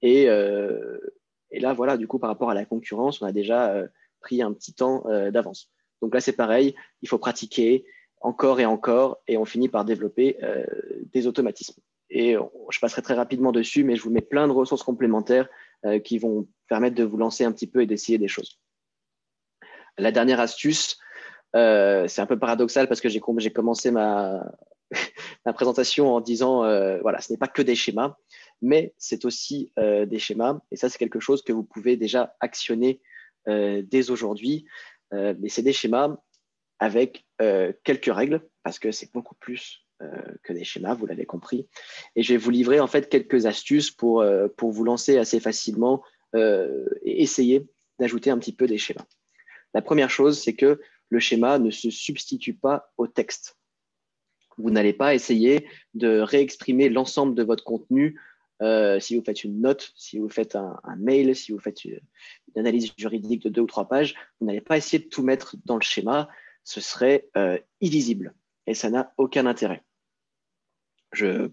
Et là, voilà, du coup, par rapport à la concurrence, on a déjà pris un petit temps d'avance. Donc là, c'est pareil, il faut pratiquer encore et on finit par développer des automatismes. Et je passerai très rapidement dessus, mais je vous mets plein de ressources complémentaires qui vont permettre de vous lancer un petit peu et d'essayer des choses. La dernière astuce, c'est un peu paradoxal parce que j'ai commencé ma présentation en disant, voilà, ce n'est pas que des schémas, mais c'est aussi des schémas. Et ça, c'est quelque chose que vous pouvez déjà actionner dès aujourd'hui. Mais c'est des schémas avec quelques règles, parce que c'est beaucoup plus que des schémas, vous l'avez compris. Et je vais vous livrer en fait quelques astuces pour vous lancer assez facilement et essayer d'ajouter un petit peu des schémas. La première chose, c'est que le schéma ne se substitue pas au texte. Vous n'allez pas essayer de réexprimer l'ensemble de votre contenu si vous faites une note, si vous faites un mail, si vous faites une analyse juridique de 2 ou 3 pages. Vous n'allez pas essayer de tout mettre dans le schéma. Ce serait illisible et ça n'a aucun intérêt.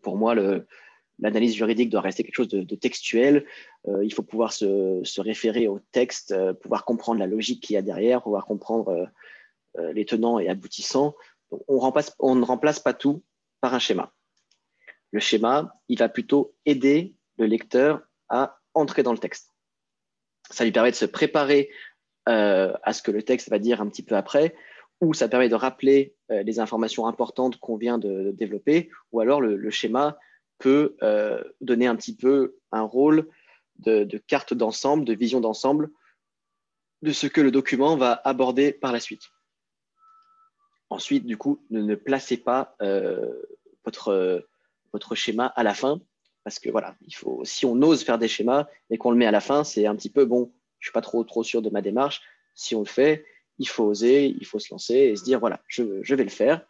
Pour moi, l'analyse juridique doit rester quelque chose de textuel. Il faut pouvoir se référer au texte, pouvoir comprendre la logique qu'il y a derrière, pouvoir comprendre les tenants et aboutissants. Donc, on ne remplace pas tout par un schéma. Le schéma, il va plutôt aider le lecteur à entrer dans le texte. Ça lui permet de se préparer à ce que le texte va dire un petit peu après, ou ça permet de rappeler les informations importantes qu'on vient de développer, ou alors le schéma peut donner un petit peu un rôle de carte d'ensemble, de vision d'ensemble de ce que le document va aborder par la suite. Ensuite, du coup, ne placez pas votre schéma à la fin, parce que voilà, si on ose faire des schémas et qu'on le met à la fin, c'est un petit peu bon, je suis pas trop sûr de ma démarche. Si on le fait, il faut oser, il faut se lancer et se dire voilà, je vais le faire.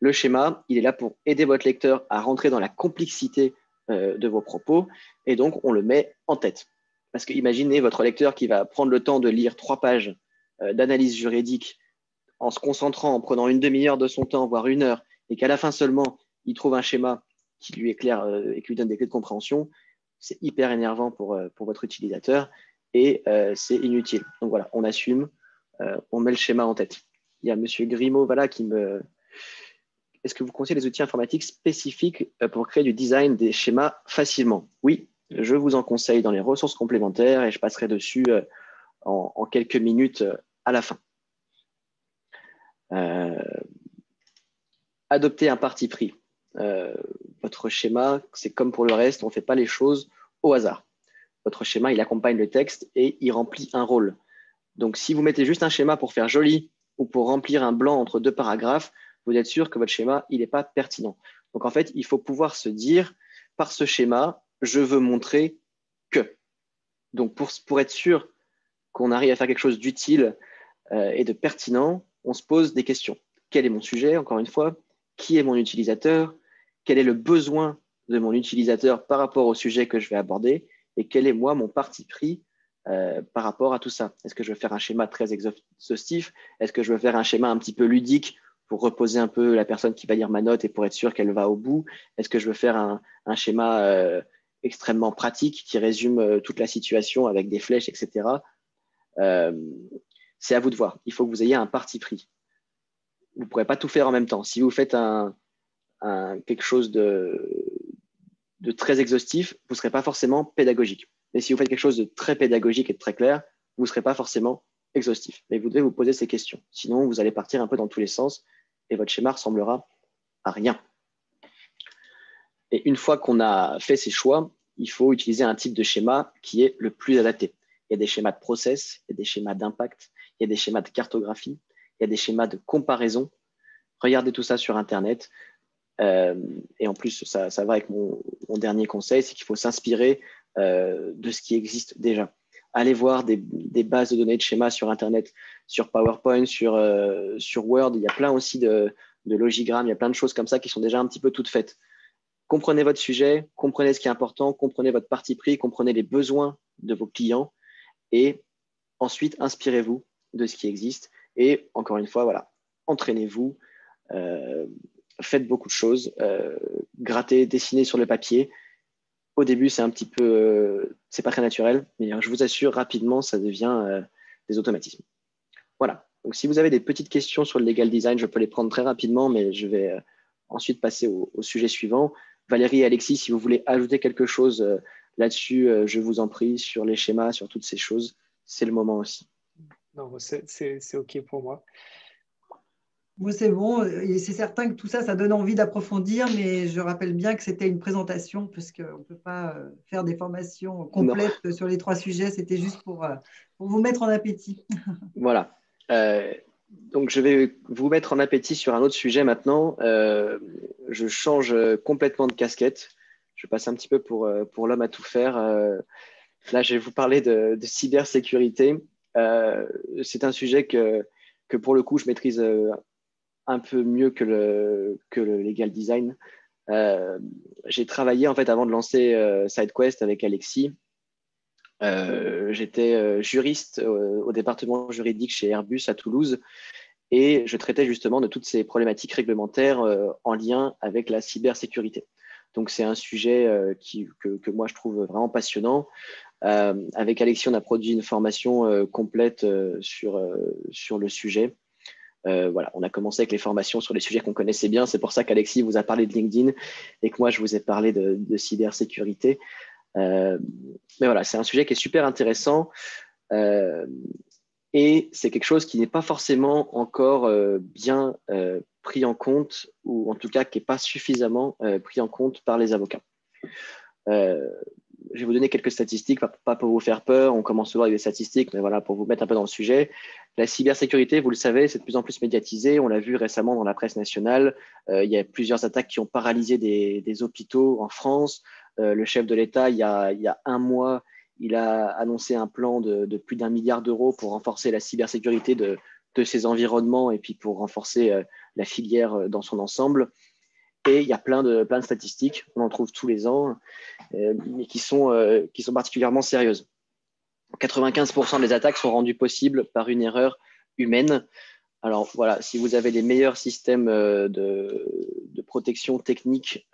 Le schéma, il est là pour aider votre lecteur à rentrer dans la complexité de vos propos et donc on le met en tête. Parce que imaginez votre lecteur qui va prendre le temps de lire 3 pages d'analyse juridique en se concentrant, en prenant une demi-heure de son temps, voire 1 heure, et qu'à la fin seulement, il trouve un schéma qui lui éclaire et qui lui donne des clés de compréhension, c'est hyper énervant pour votre utilisateur et c'est inutile. Donc voilà, on assume, on met le schéma en tête. Il y a Monsieur Grimaud voilà, qui me... Est-ce que vous conseillez les outils informatiques spécifiques pour créer du design des schémas facilement? Oui, je vous en conseille dans les ressources complémentaires et je passerai dessus en quelques minutes à la fin. Adopter un parti pris. Votre schéma, c'est comme pour le reste, on ne fait pas les choses au hasard. Votre schéma, il accompagne le texte et il remplit un rôle. Donc, si vous mettez juste un schéma pour faire joli ou pour remplir un blanc entre 2 paragraphes, vous êtes sûr que votre schéma, il n'est pas pertinent. Donc, en fait, il faut pouvoir se dire, par ce schéma, je veux montrer que. Donc, pour être sûr qu'on arrive à faire quelque chose d'utile et de pertinent, on se pose des questions. Quel est mon sujet, encore une fois? Qui est mon utilisateur? Quel est le besoin de mon utilisateur par rapport au sujet que je vais aborder? Et quel est, moi, mon parti pris par rapport à tout ça? Est-ce que je veux faire un schéma très exhaustif? Est-ce que je veux faire un schéma un petit peu ludique pour reposer un peu la personne qui va lire ma note et pour être sûr qu'elle va au bout? Est-ce que je veux faire un schéma extrêmement pratique qui résume toute la situation avec des flèches, etc. C'est à vous de voir. Il faut que vous ayez un parti pris. Vous ne pourrez pas tout faire en même temps. Si vous faites quelque chose de très exhaustif, vous ne serez pas forcément pédagogique. Mais si vous faites quelque chose de très pédagogique et de très clair, vous ne serez pas forcément exhaustif. Mais vous devez vous poser ces questions. Sinon, vous allez partir un peu dans tous les sens et votre schéma ressemblera à rien. Et une fois qu'on a fait ces choix, il faut utiliser un type de schéma qui est le plus adapté. Il y a des schémas de process, il y a des schémas d'impact, il y a des schémas de cartographie, il y a des schémas de comparaison. Regardez tout ça sur Internet. Et en plus, ça va avec mon dernier conseil, c'est qu'il faut s'inspirer de ce qui existe déjà. Allez voir des bases de données de schémas sur Internet, sur PowerPoint, sur Word. Il y a plein aussi de logigrammes, il y a plein de choses comme ça qui sont déjà un petit peu toutes faites. Comprenez votre sujet, comprenez ce qui est important, comprenez votre parti pris, comprenez les besoins de vos clients et ensuite inspirez-vous de ce qui existe. Et encore une fois, voilà, entraînez-vous, faites beaucoup de choses, grattez, dessinez sur le papier. Au début, c'est un petit peu, c'est pas très naturel, mais je vous assure, rapidement, ça devient des automatismes. Voilà. Donc, si vous avez des petites questions sur le legal design, je peux les prendre très rapidement, mais je vais ensuite passer au sujet suivant. Valérie et Alexis, si vous voulez ajouter quelque chose là-dessus, je vous en prie, sur les schémas, sur toutes ces choses, c'est le moment aussi. Non, c'est OK pour moi. Moi, c'est bon. Et c'est certain que tout ça, ça donne envie d'approfondir, mais je rappelle bien que c'était une présentation, puisqu'on ne peut pas faire des formations complètes sur les 3 sujets. C'était juste pour vous mettre en appétit. Voilà. Donc, je vais vous mettre en appétit sur un autre sujet maintenant. Je change complètement de casquette. Je passe un petit peu pour l'homme à tout faire. Là, je vais vous parler de cybersécurité. C'est un sujet que pour le coup, je maîtrise un peu mieux que le legal design. J'ai travaillé, en fait, avant de lancer SideQuest avec Alexis. J'étais juriste au département juridique chez Airbus à Toulouse et je traitais justement de toutes ces problématiques réglementaires en lien avec la cybersécurité. Donc, c'est un sujet que moi, je trouve vraiment passionnant. Avec Alexis, on a produit une formation complète sur le sujet. Voilà, on a commencé avec les formations sur les sujets qu'on connaissait bien. C'est pour ça qu'Alexis vous a parlé de LinkedIn et que moi, je vous ai parlé de cybersécurité. Mais voilà, c'est un sujet qui est super intéressant et c'est quelque chose qui n'est pas forcément encore bien pris en compte ou en tout cas qui n'est pas suffisamment pris en compte par les avocats. Je vais vous donner quelques statistiques, pas pour vous faire peur, on commence souvent avec des statistiques, mais voilà, pour vous mettre un peu dans le sujet. La cybersécurité, vous le savez, c'est de plus en plus médiatisé, on l'a vu récemment dans la presse nationale, il y a plusieurs attaques qui ont paralysé des hôpitaux en France. Le chef de l'État, il y a un mois, il a annoncé un plan de plus d'1 milliard d'euros pour renforcer la cybersécurité de ces environnements et puis pour renforcer la filière dans son ensemble. Et il y a plein de statistiques, on en trouve tous les ans, mais qui sont particulièrement sérieuses. 95% des attaques sont rendues possibles par une erreur humaine. Alors voilà, si vous avez les meilleurs systèmes de protection technique,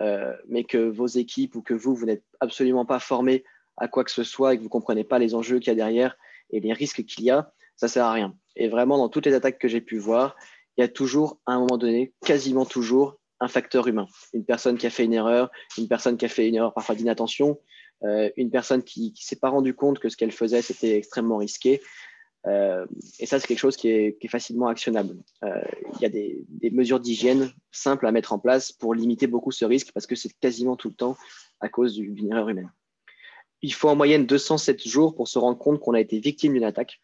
mais que vos équipes ou que vous n'êtes absolument pas formés à quoi que ce soit et que vous ne comprenez pas les enjeux qu'il y a derrière et les risques qu'il y a, ça ne sert à rien. Et vraiment, dans toutes les attaques que j'ai pu voir, il y a toujours, à un moment donné, quasiment toujours, un facteur humain. Une personne qui a fait une erreur, une personne qui a fait une erreur parfois d'inattention, une personne qui ne s'est pas rendu compte que ce qu'elle faisait, c'était extrêmement risqué. Et ça, c'est quelque chose qui est facilement actionnable. Il y a des mesures d'hygiène simples à mettre en place pour limiter beaucoup ce risque parce que c'est quasiment tout le temps à cause d'une erreur humaine. il faut en moyenne 207 jours pour se rendre compte qu'on a été victime d'une attaque.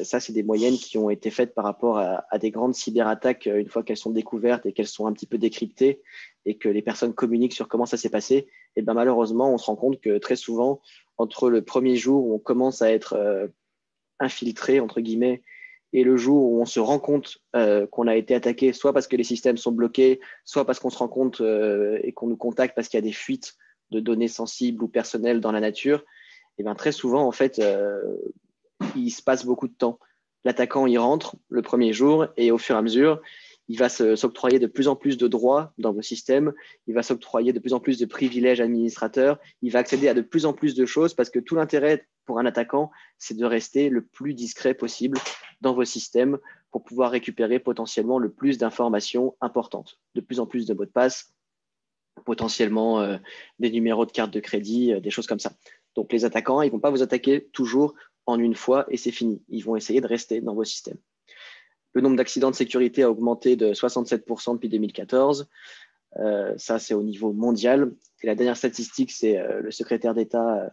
Ça, c'est des moyennes qui ont été faites par rapport à des grandes cyberattaques une fois qu'elles sont découvertes et qu'elles sont un petit peu décryptées et que les personnes communiquent sur comment ça s'est passé. Et ben, malheureusement, on se rend compte que très souvent, entre le premier jour où on commence à être infiltré, entre guillemets, et le jour où on se rend compte qu'on a été attaqué, soit parce que les systèmes sont bloqués, soit parce qu'on se rend compte et qu'on nous contacte parce qu'il y a des fuites de données sensibles ou personnelles dans la nature, et ben, très souvent, en fait, il se passe beaucoup de temps. L'attaquant, il rentre le premier jour et au fur et à mesure, il va s'octroyer de plus en plus de droits dans vos systèmes, il va s'octroyer de plus en plus de privilèges administrateurs, il va accéder à de plus en plus de choses parce que tout l'intérêt pour un attaquant, c'est de rester le plus discret possible dans vos systèmes pour pouvoir récupérer potentiellement le plus d'informations importantes, de plus en plus de mots de passe, potentiellement des numéros de carte de crédit, des choses comme ça. Donc les attaquants, ils ne vont pas vous attaquer toujours en une fois et c'est fini. Ils vont essayer de rester dans vos systèmes. Le nombre d'accidents de sécurité a augmenté de 67% depuis 2014. Ça, c'est au niveau mondial. Et la dernière statistique, c'est le secrétaire d'État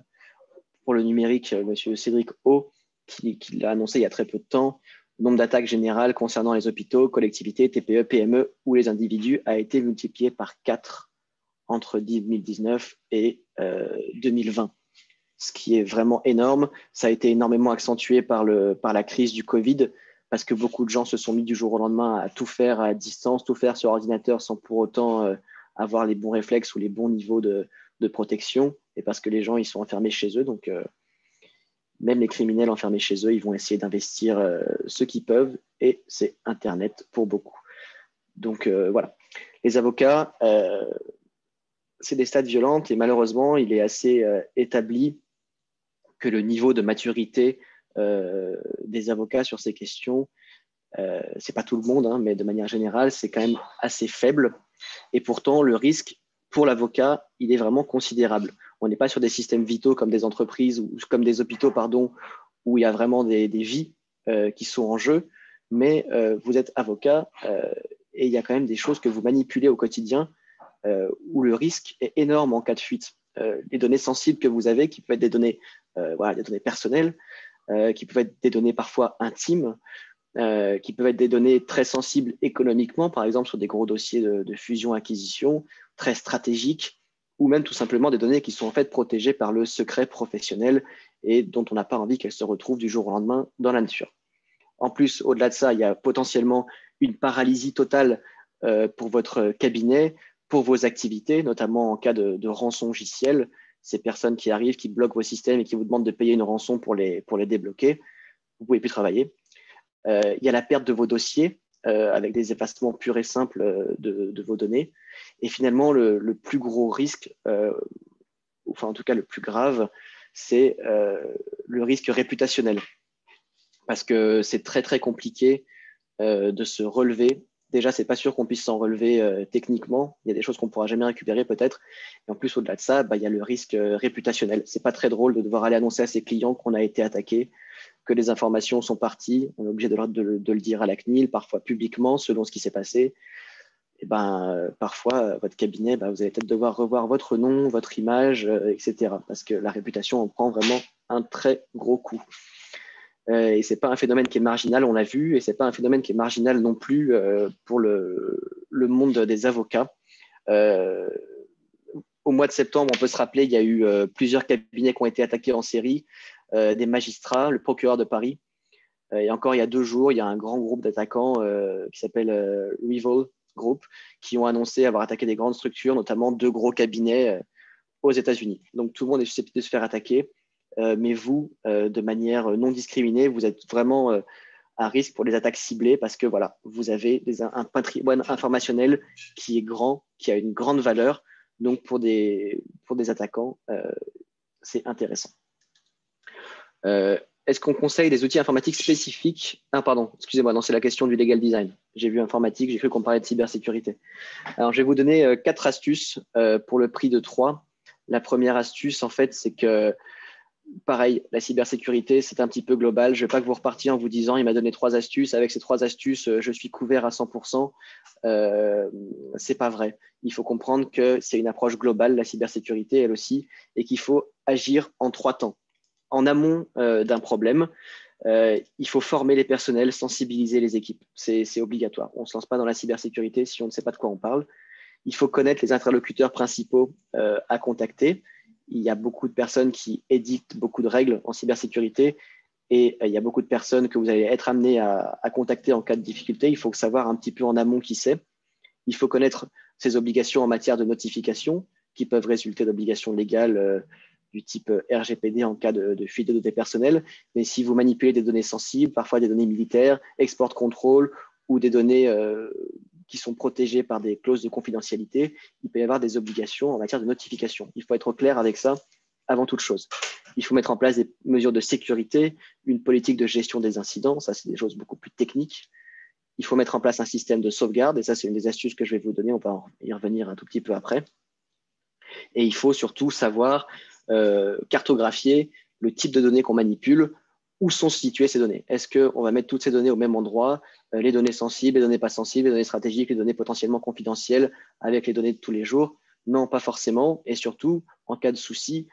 pour le numérique, M. Cédric O, qui l'a annoncé il y a très peu de temps. Le nombre d'attaques générales concernant les hôpitaux, collectivités, TPE, PME ou les individus a été multiplié par 4 entre 2019 et 2020. Ce qui est vraiment énorme. Ça a été énormément accentué par la crise du Covid, parce que beaucoup de gens se sont mis du jour au lendemain à tout faire à distance, tout faire sur ordinateur sans pour autant avoir les bons réflexes ou les bons niveaux de protection, et parce que les gens ils sont enfermés chez eux. Donc, même les criminels enfermés chez eux, ils vont essayer d'investir ce qu'ils peuvent, et c'est Internet pour beaucoup. Donc, voilà. Les avocats, c'est des stades violentes, et malheureusement, il est assez établi que le niveau de maturité des avocats sur ces questions, c'est pas tout le monde, hein, mais de manière générale, c'est quand même assez faible. Et pourtant, le risque pour l'avocat, il est vraiment considérable. On n'est pas sur des systèmes vitaux comme des entreprises ou comme des hôpitaux, pardon, où il y a vraiment des vies qui sont en jeu, mais vous êtes avocat et il y a quand même des choses que vous manipulez au quotidien où le risque est énorme en cas de fuite. Les données sensibles que vous avez, qui peuvent être des données, des données personnelles, qui peuvent être des données parfois intimes, qui peuvent être des données très sensibles économiquement, par exemple sur des gros dossiers de fusion-acquisition, très stratégiques, ou même tout simplement des données qui sont en fait protégées par le secret professionnel et dont on n'a pas envie qu'elles se retrouvent du jour au lendemain dans la nature. En plus, au-delà de ça, il y a potentiellement une paralysie totale pour votre cabinet, pour vos activités, notamment en cas de rançongiciel, ces personnes qui arrivent, qui bloquent vos systèmes et qui vous demandent de payer une rançon pour les débloquer. Vous ne pouvez plus travailler. Il y a la perte de vos dossiers avec des effacements purs et simples de vos données. Et finalement, le plus gros risque, enfin en tout cas le plus grave, c'est le risque réputationnel. Parce que c'est très, très compliqué de se relever. Déjà, c'est pas sûr qu'on puisse s'en relever techniquement. Il y a des choses qu'on pourra jamais récupérer peut-être. Et en plus, au-delà de ça, il y a le risque réputationnel. C'est pas très drôle de devoir aller annoncer à ses clients qu'on a été attaqué, que les informations sont parties. On est obligé de le dire à la CNIL, parfois publiquement, selon ce qui s'est passé. Et parfois, votre cabinet, vous allez peut-être devoir revoir votre nom, votre image, etc. Parce que la réputation en prend vraiment un très gros coup. Et ce n'est pas un phénomène qui est marginal, on l'a vu, et ce n'est pas un phénomène qui est marginal non plus pour le monde des avocats. Au mois de septembre, on peut se rappeler, il y a eu plusieurs cabinets qui ont été attaqués en série, des magistrats, le procureur de Paris. Et encore il y a 2 jours, il y a un grand groupe d'attaquants qui s'appelle Rival Group, qui ont annoncé avoir attaqué des grandes structures, notamment 2 gros cabinets aux États-Unis. Donc tout le monde est susceptible de se faire attaquer. Mais vous, de manière non discriminée, vous êtes vraiment à risque pour les attaques ciblées parce que voilà, vous avez un patrimoine informationnel qui est grand, qui a une grande valeur. Donc pour des attaquants, c'est intéressant. Est-ce qu'on conseille des outils informatiques spécifiques? Ah pardon, excusez-moi, non, c'est la question du legal design. J'ai vu informatique, j'ai cru qu'on parlait de cybersécurité. Alors je vais vous donner 4 astuces pour le prix de 3. La première astuce, en fait, c'est que Pareil, la cybersécurité, c'est un petit peu global. Je ne vais pas que vous repartiez en vous disant, il m'a donné 3 astuces. Avec ces 3 astuces, je suis couvert à 100%. C'est pas vrai. Il faut comprendre que c'est une approche globale, la cybersécurité, elle aussi, et qu'il faut agir en 3 temps. En amont d'un problème, il faut former les personnels, sensibiliser les équipes. C'est obligatoire. On ne se lance pas dans la cybersécurité si on ne sait pas de quoi on parle. Il faut connaître les interlocuteurs principaux à contacter. Il y a beaucoup de personnes qui édictent beaucoup de règles en cybersécurité et il y a beaucoup de personnes que vous allez être amenés à contacter en cas de difficulté. Il faut savoir un petit peu en amont qui c'est. Il faut connaître ses obligations en matière de notification qui peuvent résulter d'obligations légales du type RGPD en cas de fuite de données personnelles. Mais si vous manipulez des données sensibles, parfois des données militaires, export control ou des données qui sont protégées par des clauses de confidentialité, il peut y avoir des obligations en matière de notification. Il faut être clair avec ça avant toute chose. Il faut mettre en place des mesures de sécurité, une politique de gestion des incidents, ça c'est des choses beaucoup plus techniques. Il faut mettre en place un système de sauvegarde, et ça c'est une des astuces que je vais vous donner, on va y revenir un tout petit peu après. Et il faut surtout savoir cartographier le type de données qu'on manipule, où sont situées ces données. Est-ce qu'on va mettre toutes ces données au même endroit, les données sensibles, les données pas sensibles, les données stratégiques, les données potentiellement confidentielles avec les données de tous les jours? Non, pas forcément. Et surtout, en cas de souci,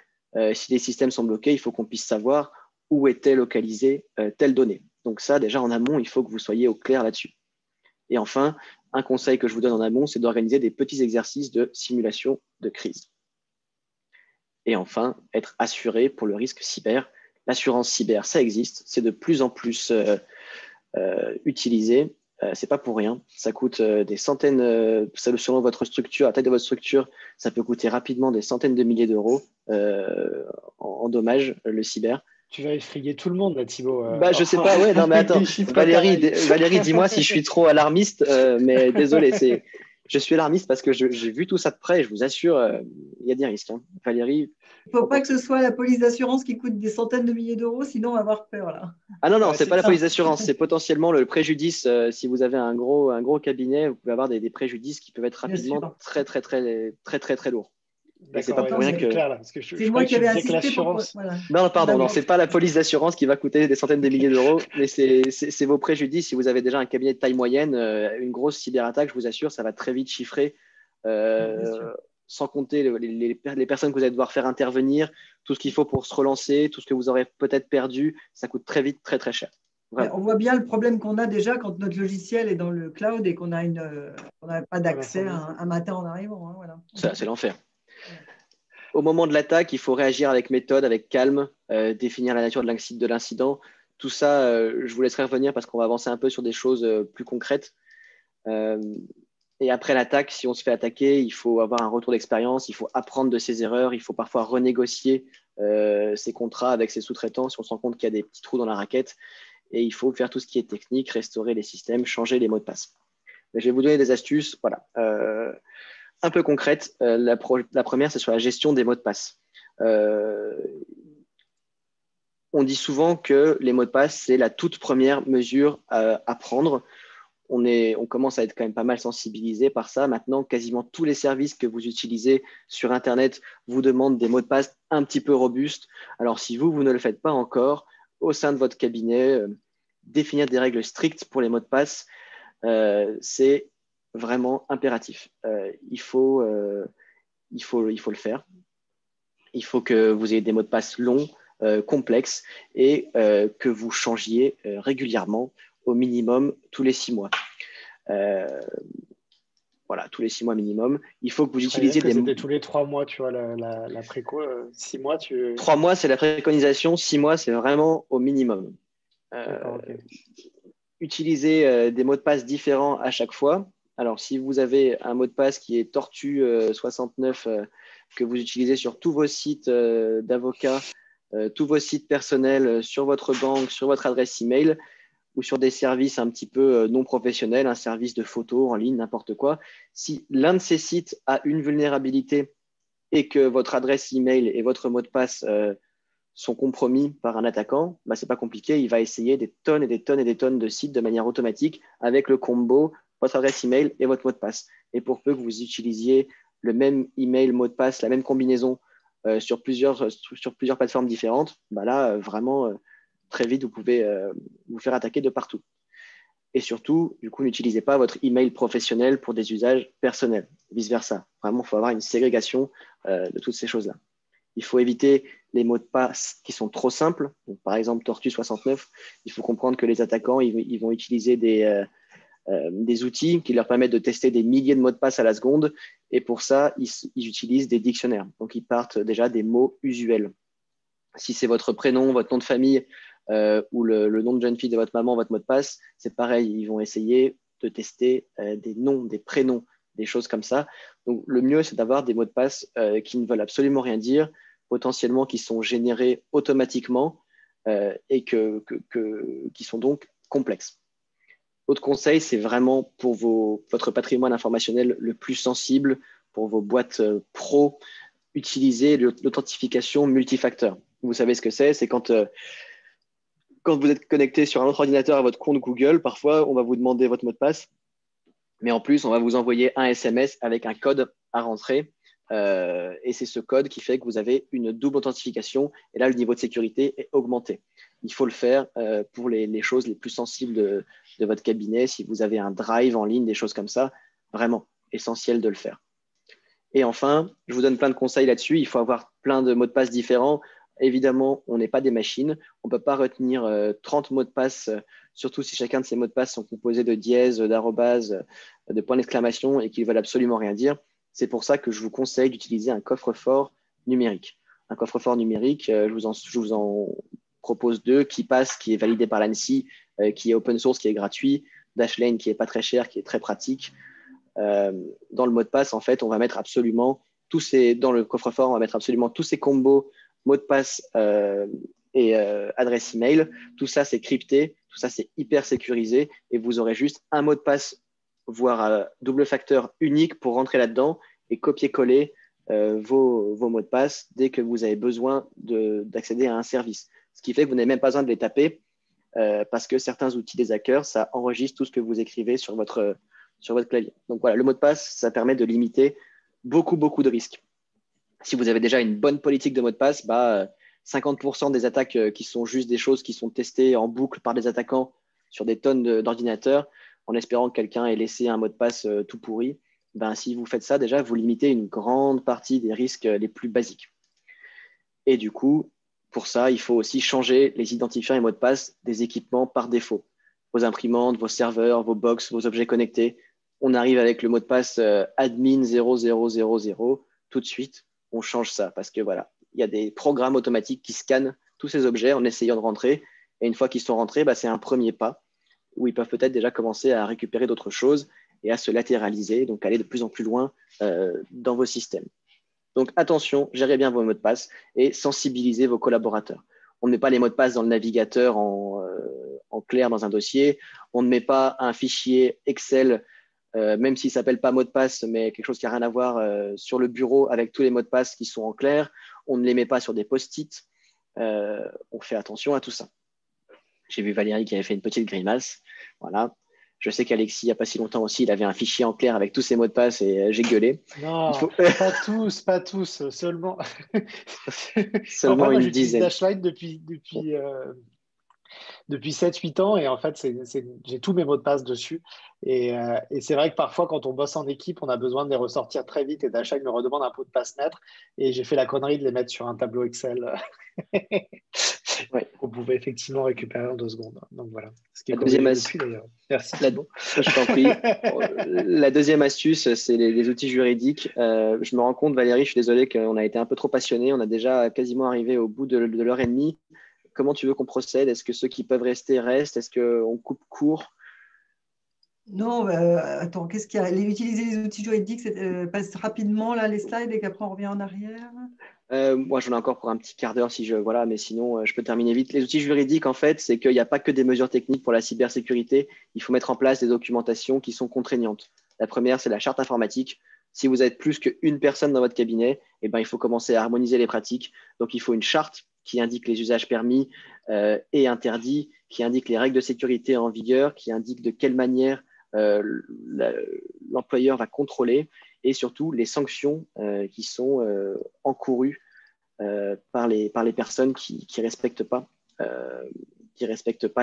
si les systèmes sont bloqués, il faut qu'on puisse savoir où était localisée telle donnée. Donc ça, déjà en amont, il faut que vous soyez au clair là-dessus. Et enfin, un conseil que je vous donne en amont, c'est d'organiser des petits exercices de simulation de crise. Et enfin, être assuré pour le risque cyber. L'assurance cyber, ça existe, c'est de plus en plus utilisé. C'est pas pour rien. Ça coûte des centaines, selon votre structure, la taille de votre structure, ça peut coûter rapidement des centaines de milliers d'euros en dommages, le cyber. Tu vas effrayer tout le monde, là, Thibaut. Je sais pas, ouais, non, mais attends. Valérie, dis-moi si je suis trop alarmiste, mais désolé, je suis alarmiste parce que j'ai vu tout ça de près et je vous assure, il y a des risques. Hein. Valérie. Il ne faut pas que ce soit la police d'assurance qui coûte des centaines de milliers d'euros, sinon on va avoir peur là. Ah non, c'est pas la police d'assurance, c'est potentiellement le préjudice. Si vous avez un gros cabinet, vous pouvez avoir des préjudices qui peuvent être rapidement très lourds. C'est pas pour rien que. Clair, là, parce que c'est moi qui avais insisté pour. Voilà. Non, pardon, non, c'est pas la police d'assurance qui va coûter des centaines de milliers d'euros, mais c'est vos préjudices. Si vous avez déjà un cabinet de taille moyenne, une grosse cyberattaque, je vous assure, ça va très vite chiffrer. Sans compter les personnes que vous allez devoir faire intervenir, tout ce qu'il faut pour se relancer, tout ce que vous aurez peut-être perdu, ça coûte très vite, très cher. On voit bien le problème qu'on a déjà quand notre logiciel est dans le cloud et qu'on n'a pas d'accès un matin en arrivant. Hein, voilà. C'est l'enfer. Ouais. Au moment de l'attaque, il faut réagir avec méthode, avec calme, définir la nature de l'incident. Tout ça, je vous laisserai revenir parce qu'on va avancer un peu sur des choses plus concrètes. Et après l'attaque, si on se fait attaquer, il faut avoir un retour d'expérience, il faut apprendre de ses erreurs, il faut parfois renégocier ses contrats avec ses sous-traitants si on se rend compte qu'il y a des petits trous dans la raquette. Et il faut faire tout ce qui est technique, restaurer les systèmes, changer les mots de passe. Mais je vais vous donner des astuces voilà, un peu concrètes. La première, c'est sur la gestion des mots de passe. On dit souvent que les mots de passe, c'est la toute première mesure à prendre. On commence à être quand même pas mal sensibilisé par ça. Maintenant, quasiment tous les services que vous utilisez sur Internet vous demandent des mots de passe un petit peu robustes. Alors, si vous ne le faites pas encore, au sein de votre cabinet, définir des règles strictes pour les mots de passe, c'est vraiment impératif. Il faut le faire. Il faut que vous ayez des mots de passe longs, complexes et que vous changiez régulièrement, au minimum tous les 6 mois. Voilà, tous les 6 mois minimum. Il faut que vous utilisiez des. C'était tous les 3 mois, tu vois, la préco. 6 mois, 3 mois, c'est la préconisation. 6 mois, c'est vraiment au minimum. Okay. Utilisez des mots de passe différents à chaque fois. Alors, si vous avez un mot de passe qui est Tortue 69 que vous utilisez sur tous vos sites d'avocats, tous vos sites personnels, sur votre banque, sur votre adresse email, ou sur des services un petit peu non professionnels, un service de photo en ligne, n'importe quoi. Si l'un de ces sites a une vulnérabilité et que votre adresse email et votre mot de passe sont compromis par un attaquant, ce n'est pas compliqué, il va essayer des tonnes et des tonnes et des tonnes de sites de manière automatique avec le combo, votre adresse email et votre mot de passe. Et pour peu que vous utilisiez le même email, mot de passe, la même combinaison sur plusieurs plateformes différentes, là, vraiment, très vite, vous pouvez vous faire attaquer de partout. Et surtout, du coup, n'utilisez pas votre email professionnel pour des usages personnels, vice-versa. Vraiment, il faut avoir une ségrégation de toutes ces choses-là. Il faut éviter les mots de passe qui sont trop simples. Donc, par exemple, Tortue69, il faut comprendre que les attaquants, ils vont utiliser des outils qui leur permettent de tester des milliers de mots de passe à la seconde. Et pour ça, ils utilisent des dictionnaires. Donc, ils partent déjà des mots usuels. Si c'est votre prénom, votre nom de famille ou le nom de jeune fille de votre maman, votre mot de passe, c'est pareil. Ils vont essayer de tester des noms, des prénoms, des choses comme ça. Donc, le mieux, c'est d'avoir des mots de passe qui ne veulent absolument rien dire, potentiellement qui sont générés automatiquement et qui sont donc complexes. Autre conseil, c'est vraiment pour votre patrimoine informationnel le plus sensible, pour vos boîtes pro, utilisez l'authentification multifacteur. Vous savez ce que c'est? C'est quand vous êtes connecté sur un autre ordinateur à votre compte Google, parfois, on va vous demander votre mot de passe, mais en plus, on va vous envoyer un SMS avec un code à rentrer. Et c'est ce code qui fait que vous avez une double authentification. Et là, le niveau de sécurité est augmenté. Il faut le faire pour les choses les plus sensibles de votre cabinet. Si vous avez un drive en ligne, des choses comme ça, vraiment essentiel de le faire. Et enfin, je vous donne plein de conseils là-dessus. Il faut avoir plein de mots de passe différents. Évidemment, on n'est pas des machines. On ne peut pas retenir 30 mots de passe, surtout si chacun de ces mots de passe sont composés de dièses, d'arrobases, de points d'exclamation et qu'ils veulent absolument rien dire. C'est pour ça que je vous conseille d'utiliser un coffre-fort numérique. Un coffre-fort numérique, je vous en propose deux, KeePass, qui est validé par l'ANSSI, qui est open source, qui est gratuit, Dashlane, qui n'est pas très cher, qui est très pratique. Dans le mot de passe, en fait, on va mettre absolument dans le coffre-fort, on va mettre absolument tous ces combos, mots de passe et adresse email. Tout ça, c'est crypté, tout ça, c'est hyper sécurisé et vous aurez juste un mot de passe, voire double facteur unique pour rentrer là-dedans et copier-coller vos mots de passe dès que vous avez besoin d'accéder à un service. Ce qui fait que vous n'avez même pas besoin de les taper parce que certains outils des hackers, ça enregistre tout ce que vous écrivez sur votre clavier. Donc voilà, le mot de passe, ça permet de limiter beaucoup de risques. Si vous avez déjà une bonne politique de mot de passe, 50% des attaques qui sont juste des choses qui sont testées en boucle par des attaquants sur des tonnes d'ordinateurs, en espérant que quelqu'un ait laissé un mot de passe tout pourri, si vous faites ça, déjà, vous limitez une grande partie des risques les plus basiques. Et du coup, pour ça, il faut aussi changer les identifiants et mots de passe des équipements par défaut. Vos imprimantes, vos serveurs, vos box, vos objets connectés. On arrive avec le mot de passe admin 0000. Tout de suite, on change ça parce que voilà, il y a des programmes automatiques qui scannent tous ces objets en essayant de rentrer. Et une fois qu'ils sont rentrés, c'est un premier pas où ils peuvent peut-être déjà commencer à récupérer d'autres choses et à se latéraliser, donc aller de plus en plus loin dans vos systèmes. Donc attention, gérez bien vos mots de passe et sensibilisez vos collaborateurs. On ne met pas les mots de passe dans le navigateur en clair dans un dossier. On ne met pas un fichier Excel, même s'il ne s'appelle pas mot de passe, mais quelque chose qui n'a rien à voir sur le bureau avec tous les mots de passe qui sont en clair. On ne les met pas sur des post-it. On fait attention à tout ça. J'ai vu Valérie qui avait fait une petite grimace. Voilà. Je sais qu'Alexis, il n'y a pas si longtemps aussi, il avait un fichier en clair avec tous ses mots de passe et j'ai gueulé. Non, pas tous, seulement. Seulement moi, une j'utilise dizaine. Dashlane depuis 7-8 ans et en fait, j'ai tous mes mots de passe dessus. Et c'est vrai que parfois, quand on bosse en équipe, on a besoin de les ressortir très vite et Dashlane me redemande un mot de passe maître et j'ai fait la connerie de les mettre sur un tableau Excel. Ouais. On pouvait effectivement récupérer en 2 secondes. Donc voilà. Ce qui est depuis d'ailleurs. Merci. Je t'en prie. La deuxième astuce, c'est les outils juridiques. Je me rends compte, Valérie, je suis désolé qu'on a été un peu trop passionné. On a déjà quasiment arrivé au bout de l'heure et demie. Comment tu veux qu'on procède? Est-ce que ceux qui peuvent rester restent? Est-ce qu'on coupe court? Non, attends, qu'est-ce qu'il y a? Utiliser les outils juridiques, passe rapidement là, les slides et qu'après on revient en arrière. Moi, j'en ai encore pour un petit quart d'heure voilà, mais sinon, je peux terminer vite. Les outils juridiques, en fait, c'est qu'il n'y a pas que des mesures techniques pour la cybersécurité. Il faut mettre en place des documentations qui sont contraignantes. La première, c'est la charte informatique. Si vous êtes plus qu'une personne dans votre cabinet, il faut commencer à harmoniser les pratiques. Donc, il faut une charte qui indique les usages permis et interdits, qui indique les règles de sécurité en vigueur, qui indique de quelle manière l'employeur va contrôler et surtout les sanctions qui sont encourues par les personnes qui ne respectent pas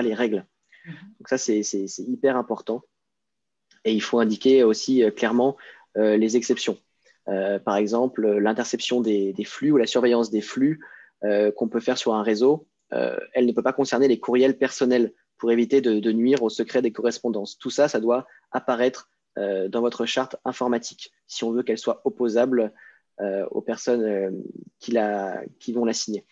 les règles. Donc ça, c'est hyper important. Et il faut indiquer aussi clairement les exceptions. Par exemple, l'interception des flux ou la surveillance des flux qu'on peut faire sur un réseau, elle ne peut pas concerner les courriels personnels pour éviter de nuire au secret des correspondances. Tout ça, ça doit apparaître dans votre charte informatique si on veut qu'elle soit opposable aux personnes qui vont la signer.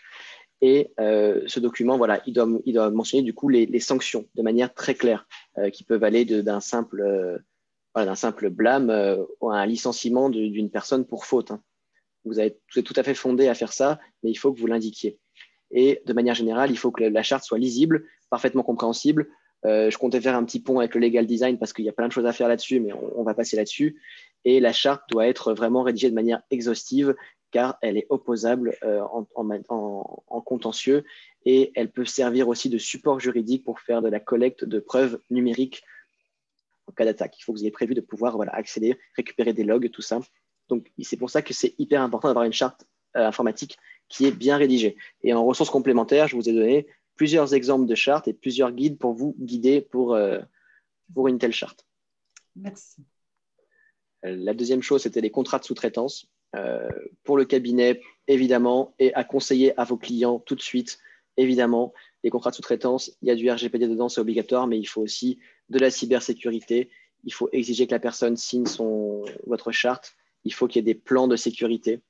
Et ce document, voilà, il doit mentionner du coup les sanctions de manière très claire qui peuvent aller d'un simple blâme à un licenciement d'une personne pour faute. Hein. Vous êtes tout à fait fondé à faire ça, mais il faut que vous l'indiquiez. Et de manière générale, il faut que la charte soit lisible, parfaitement compréhensible. Je comptais faire un petit pont avec le legal design parce qu'il y a plein de choses à faire là-dessus, mais on va passer là-dessus. Et la charte doit être vraiment rédigée de manière exhaustive car elle est opposable en contentieux et elle peut servir aussi de support juridique pour faire de la collecte de preuves numériques en cas d'attaque. Il faut que vous ayez prévu de pouvoir accéder, récupérer des logs, tout ça. Donc, c'est pour ça que c'est hyper important d'avoir une charte informatique qui est bien rédigée. Et en ressources complémentaires, je vous ai donné plusieurs exemples de chartes et plusieurs guides pour vous guider pour une telle charte. Merci. La deuxième chose, c'était les contrats de sous-traitance. Pour le cabinet, évidemment, et à conseiller à vos clients tout de suite, évidemment. Les contrats de sous-traitance, il y a du RGPD dedans, c'est obligatoire, mais il faut aussi de la cybersécurité. Il faut exiger que la personne signe votre charte. Il faut qu'il y ait des plans de sécurité.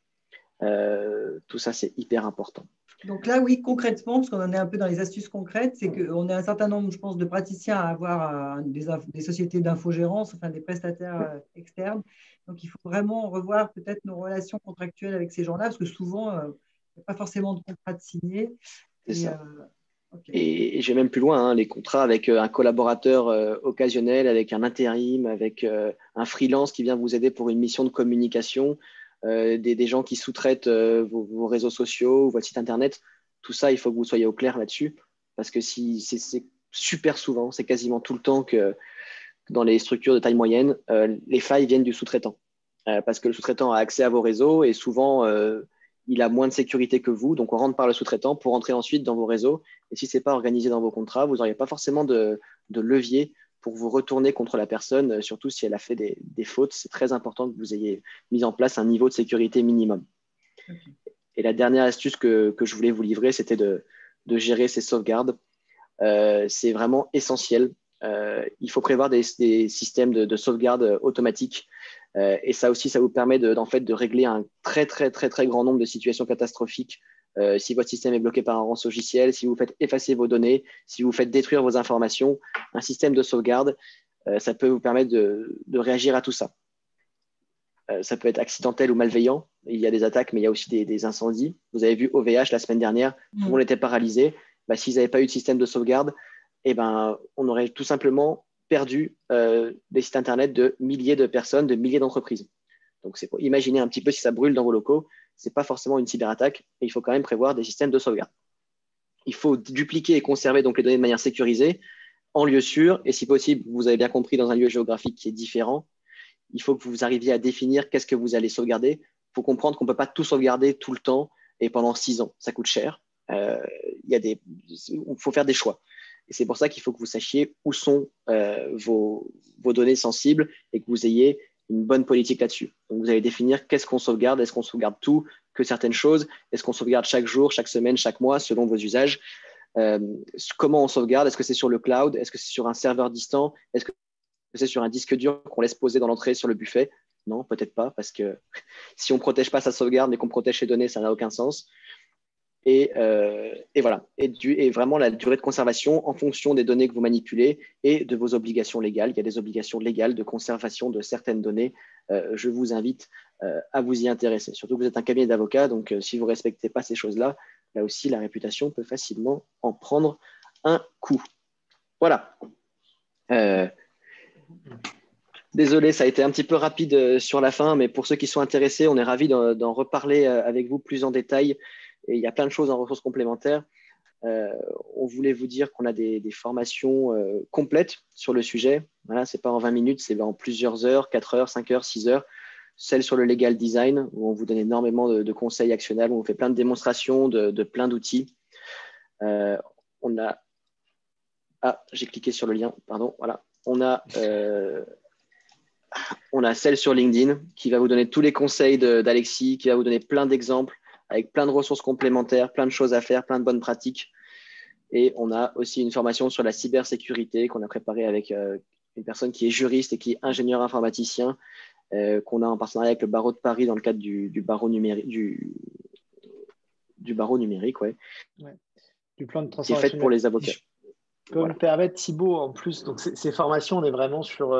Tout ça, c'est hyper important. Donc là, oui, concrètement, parce qu'on en est un peu dans les astuces concrètes, c'est qu'on a un certain nombre, je pense, de praticiens à avoir des sociétés d'infogérance, enfin des prestataires externes. Donc, il faut vraiment revoir peut-être nos relations contractuelles avec ces gens-là, parce que souvent, il n'y a pas forcément de contrat de signé. C'est ça. Okay. Et je vais même plus loin, hein, les contrats avec un collaborateur occasionnel, avec un intérim, avec un freelance qui vient vous aider pour une mission de communication, des gens qui sous-traitent vos réseaux sociaux, votre site internet. Tout ça, il faut que vous soyez au clair là-dessus, parce que c'est super souvent, c'est quasiment tout le temps que dans les structures de taille moyenne, les failles viennent du sous-traitant, parce que le sous-traitant a accès à vos réseaux et souvent il a moins de sécurité que vous, donc on rentre par le sous-traitant pour entrer ensuite dans vos réseaux. Et si ce n'est pas organisé dans vos contrats, vous n'auriez pas forcément de levier pour vous retourner contre la personne, surtout si elle a fait des fautes. C'est très important que vous ayez mis en place un niveau de sécurité minimum. Okay. Et la dernière astuce que je voulais vous livrer, c'était de gérer ces sauvegardes. C'est vraiment essentiel. Il faut prévoir des systèmes de sauvegarde automatique. Et ça aussi, ça vous permet de régler un très, très, très, très grand nombre de situations catastrophiques. Si votre système est bloqué par un rançongiciel, si vous faites effacer vos données, si vous faites détruire vos informations, un système de sauvegarde, ça peut vous permettre de réagir à tout ça. Ça peut être accidentel ou malveillant. Il y a des attaques, mais il y a aussi des incendies. Vous avez vu OVH la semaine dernière, tout le monde était paralysé. S'ils n'avaient pas eu de système de sauvegarde, on aurait tout simplement perdu des sites internet de milliers de personnes, de milliers d'entreprises. Donc, c'est pour imaginer un petit peu si ça brûle dans vos locaux. Ce n'est pas forcément une cyberattaque, mais il faut quand même prévoir des systèmes de sauvegarde. Il faut dupliquer et conserver donc les données de manière sécurisée en lieu sûr. Et si possible, vous avez bien compris, dans un lieu géographique qui est différent, il faut que vous arriviez à définir qu'est-ce que vous allez sauvegarder. Il faut comprendre qu'on ne peut pas tout sauvegarder tout le temps et pendant 6 ans. Ça coûte cher. Il faut faire des choix. Et c'est pour ça qu'il faut que vous sachiez où sont vos données sensibles et que vous ayez une bonne politique là-dessus. Donc, vous allez définir qu'est-ce qu'on sauvegarde. Est-ce qu'on sauvegarde tout, que certaines choses? Est-ce qu'on sauvegarde chaque jour, chaque semaine, chaque mois, selon vos usages? Comment on sauvegarde? Est-ce que c'est sur le cloud? Est-ce que c'est sur un serveur distant? Est-ce que c'est sur un disque dur qu'on laisse poser dans l'entrée sur le buffet? Non, peut-être pas, parce que si on ne protège pas sa sauvegarde mais qu'on protège ses données, ça n'a aucun sens. Et voilà. Et vraiment la durée de conservation en fonction des données que vous manipulez et de vos obligations légales. Il y a des obligations légales de conservation de certaines données. Je vous invite à vous y intéresser. Surtout que vous êtes un cabinet d'avocats, donc si vous ne respectez pas ces choses-là, là aussi, la réputation peut facilement en prendre un coup. Voilà. Désolé, ça a été un petit peu rapide sur la fin, mais pour ceux qui sont intéressés, on est ravis d'en reparler avec vous plus en détail. Et il y a plein de choses en ressources complémentaires. On voulait vous dire qu'on a des formations complètes sur le sujet. Voilà, ce n'est pas en 20 minutes, c'est en plusieurs heures, 4 heures, 5 heures, 6 heures. celle sur le legal design, où on vous donne énormément de conseils actionnables, où on fait plein de démonstrations de plein d'outils. On a… Ah, j'ai cliqué sur le lien, pardon, voilà. On a celle sur LinkedIn qui va vous donner tous les conseils d'Alexis, qui va vous donner plein d'exemples avec plein de ressources complémentaires, plein de choses à faire, plein de bonnes pratiques. Et on a aussi une formation sur la cybersécurité qu'on a préparée avec une personne qui est juriste et qui est ingénieur informaticien, qu'on a en partenariat avec le barreau de Paris dans le cadre du barreau numérique, du barreau numérique, ouais. Du plan de Qui est transformation faite pour les avocats. Je peux me permettre, Thibaut, en plus, donc ces formations, on est vraiment sur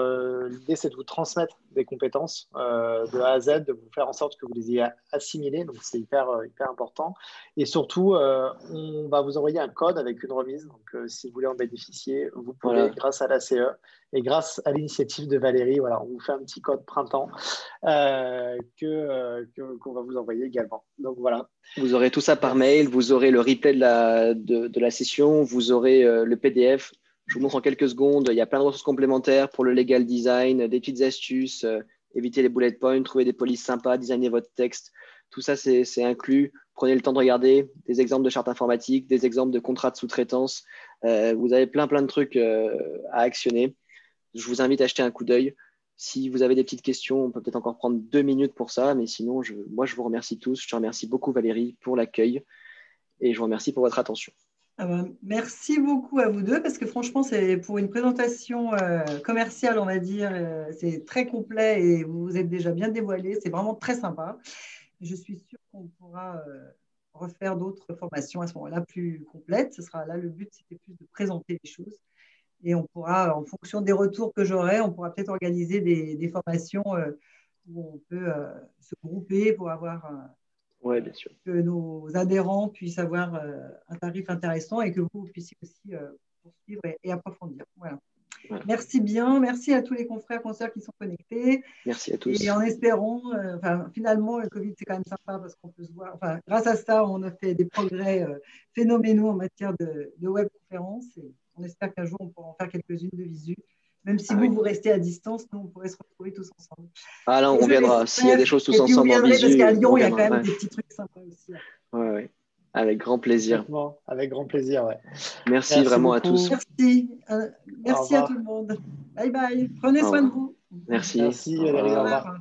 l'idée, c'est de vous transmettre des compétences de A à Z, de vous faire en sorte que vous les ayez assimilées, donc c'est hyper important. Et surtout, on va vous envoyer un code avec une remise, donc si vous voulez en bénéficier, vous pouvez, grâce à la CE et grâce à l'initiative de Valérie, voilà, on vous fait un petit code printemps qu'on va vous envoyer également. Donc voilà. Vous aurez tout ça par mail, vous aurez le replay de la session, vous aurez le PDF. Je vous montre en quelques secondes. Il y a plein de ressources complémentaires pour le legal design, des petites astuces, éviter les bullet points, trouver des polices sympas, designer votre texte. Tout ça, c'est inclus. Prenez le temps de regarder des exemples de chartes informatiques, des exemples de contrats de sous-traitance. Vous avez plein de trucs à actionner. Je vous invite à jeter un coup d'œil. Si vous avez des petites questions, on peut peut-être encore prendre 2 minutes pour ça. Mais sinon, moi, je vous remercie tous. Je te remercie beaucoup, Valérie, pour l'accueil. Et je vous remercie pour votre attention. Merci beaucoup à vous deux, parce que franchement, c'est pour une présentation commerciale, on va dire, c'est très complet et vous vous êtes déjà bien dévoilé. C'est vraiment très sympa. Je suis sûre qu'on pourra refaire d'autres formations à ce moment-là plus complètes. Ce sera là, le but, c'était plus de présenter les choses. Et on pourra, en fonction des retours que j'aurai, on pourra peut-être organiser des formations où on peut se grouper pour avoir bien sûr. que nos adhérents puissent avoir un tarif intéressant et que vous puissiez aussi poursuivre et approfondir. Voilà. Ouais. Merci bien. Merci à tous les confrères, consoeurs qui sont connectés. Merci à tous. Et en espérant, finalement, le Covid, c'est quand même sympa parce qu'on peut se voir. Enfin, grâce à ça, on a fait des progrès phénoménaux en matière de webconférence. Et on espère qu'un jour, on pourra en faire quelques-unes de visu. Même si vous restez à distance, nous, on pourrait se retrouver tous ensemble. Ah là, on viendra. S'il y a des choses tous ensemble en visu. Parce qu'à Lyon, il y a quand même des petits trucs sympas aussi. Oui. Avec grand plaisir. Avec grand plaisir, ouais. Merci vraiment beaucoup. à tous. Merci à tout le monde. Bye bye. Prenez soin de vous. Merci. Merci, Valérie. Au revoir.